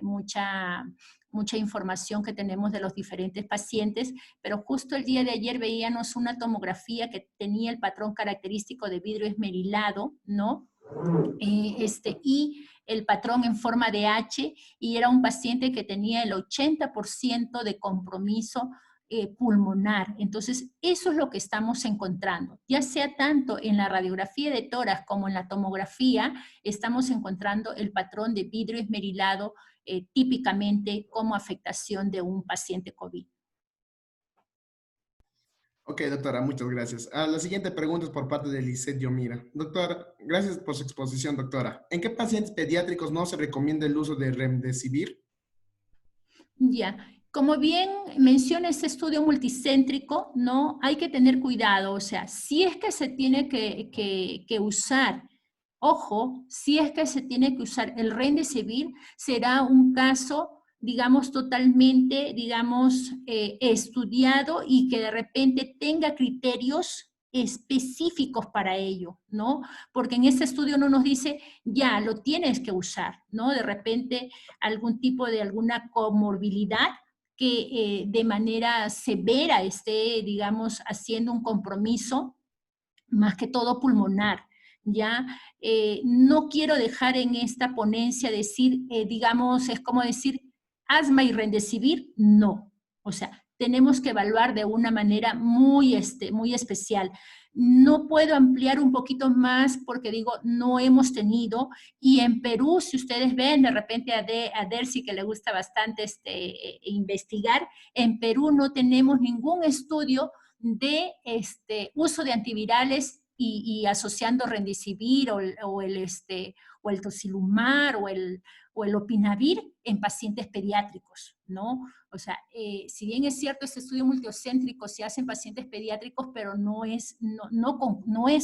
mucha información que tenemos de los diferentes pacientes, pero justo el día de ayer veíamos una tomografía que tenía el patrón característico de vidrio esmerilado, ¿no? Y el patrón en forma de H, y era un paciente que tenía el 80% de compromiso pulmonar. Entonces, eso es lo que estamos encontrando. Ya sea tanto en la radiografía de tórax como en la tomografía, estamos encontrando el patrón de vidrio esmerilado típicamente como afectación de un paciente COVID. Ok, doctora, muchas gracias. La siguiente pregunta es por parte de Lisette Yomira. Doctora, gracias por su exposición, doctora. ¿En qué pacientes pediátricos no se recomienda el uso de remdesivir? Ya, como bien menciona este estudio multicéntrico, ¿no? Hay que tener cuidado, o sea, si es que se tiene que usar, ojo, si es que se tiene que usar el remdesivir, será un caso, digamos, totalmente, digamos, estudiado y que de repente tenga criterios específicos para ello, ¿no? Porque en este estudio no nos dice, ya, lo tienes que usar, ¿no? De repente algún tipo de alguna comorbilidad que de manera severa esté, digamos, haciendo un compromiso, más que todo pulmonar. Ya no quiero dejar en esta ponencia decir, digamos, es como decir asma y remdesivir, no. O sea, tenemos que evaluar de una manera muy, muy especial. No puedo ampliar un poquito más porque digo, no hemos tenido, y en Perú, si ustedes ven de repente a Dercy que le gusta bastante investigar, en Perú no tenemos ningún estudio de uso de antivirales y asociando remdesivir o el tocilizumab o el opinavir en pacientes pediátricos, ¿no? O sea, si bien es cierto, este estudio multiocéntrico se hace en pacientes pediátricos, pero no es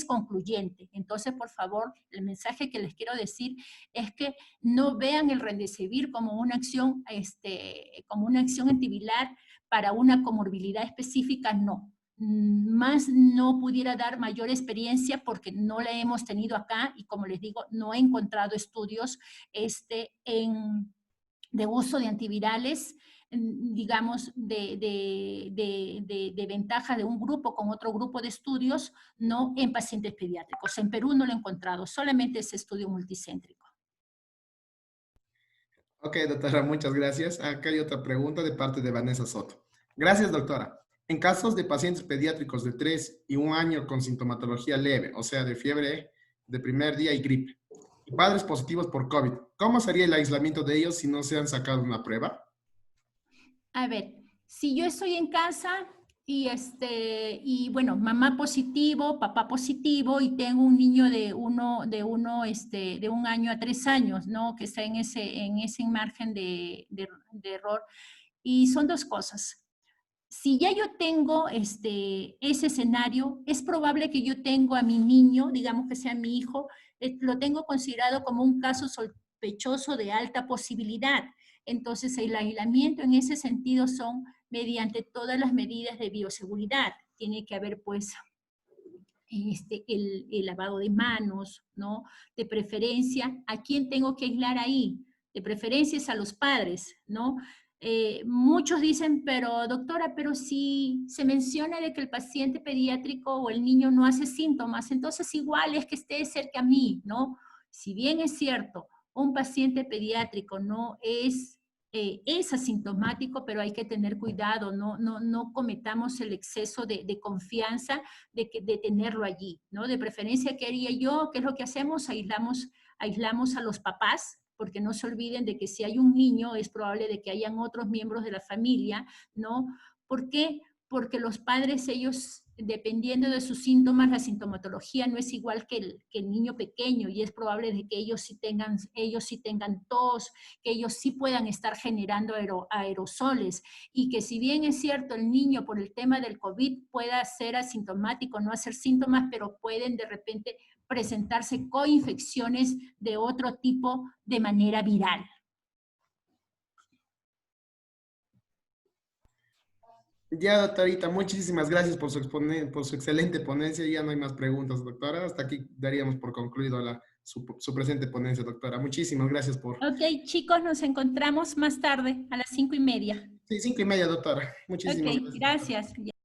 concluyente. Entonces, por favor, el mensaje que les quiero decir es que no vean el remdesivir como una acción antiviral para una comorbilidad específica, no. Más no pudiera dar mayor experiencia porque no la hemos tenido acá y como les digo, no he encontrado estudios de uso de antivirales, digamos, de ventaja de un grupo con otro grupo de estudios, no en pacientes pediátricos. En Perú no lo he encontrado, solamente ese estudio multicéntrico. Ok, doctora, muchas gracias. Acá hay otra pregunta de parte de Vanessa Soto. Gracias, doctora. En casos de pacientes pediátricos de 3 y 1 año con sintomatología leve, o sea, de fiebre de primer día y gripe, y padres positivos por COVID, ¿cómo sería el aislamiento de ellos si no se han sacado una prueba? A ver, si yo estoy en casa y bueno, mamá positivo, papá positivo y tengo un niño de 1 año a 3 años, ¿no? Que está en ese margen de error. Y son dos cosas. Si ya yo tengo ese escenario, es probable que yo tengo a mi niño, digamos que sea mi hijo, lo tengo considerado como un caso sospechoso de alta posibilidad. Entonces, el aislamiento en ese sentido son mediante todas las medidas de bioseguridad. Tiene que haber, pues, el lavado de manos, ¿no? De preferencia, ¿a quién tengo que aislar ahí? De preferencia es a los padres, ¿no? Muchos dicen, pero doctora, pero si se menciona de que el paciente pediátrico o el niño no hace síntomas, entonces igual es que esté cerca a mí, ¿no? Si bien es cierto, un paciente pediátrico no es asintomático, pero hay que tener cuidado, no cometamos el exceso de confianza de tenerlo allí, ¿no? De preferencia, ¿qué haría yo? ¿Qué es lo que hacemos? Aislamos a los papás, porque no se olviden de que si hay un niño, es probable de que hayan otros miembros de la familia, ¿no? ¿Por qué? Porque los padres, ellos, dependiendo de sus síntomas, la sintomatología no es igual que el niño pequeño y es probable de que ellos sí tengan tos, que ellos sí puedan estar generando aerosoles y que si bien es cierto el niño por el tema del COVID pueda ser asintomático, no hacer síntomas, pero pueden de repente presentarse coinfecciones de otro tipo de manera viral. Ya, doctorita, muchísimas gracias por por su excelente ponencia. Ya no hay más preguntas, doctora. Hasta aquí daríamos por concluido su presente ponencia, doctora. Muchísimas gracias por... Ok, chicos, nos encontramos más tarde a las 5:30. Sí, 5:30, doctora. Ok, Muchísimas gracias, doctora. gracias.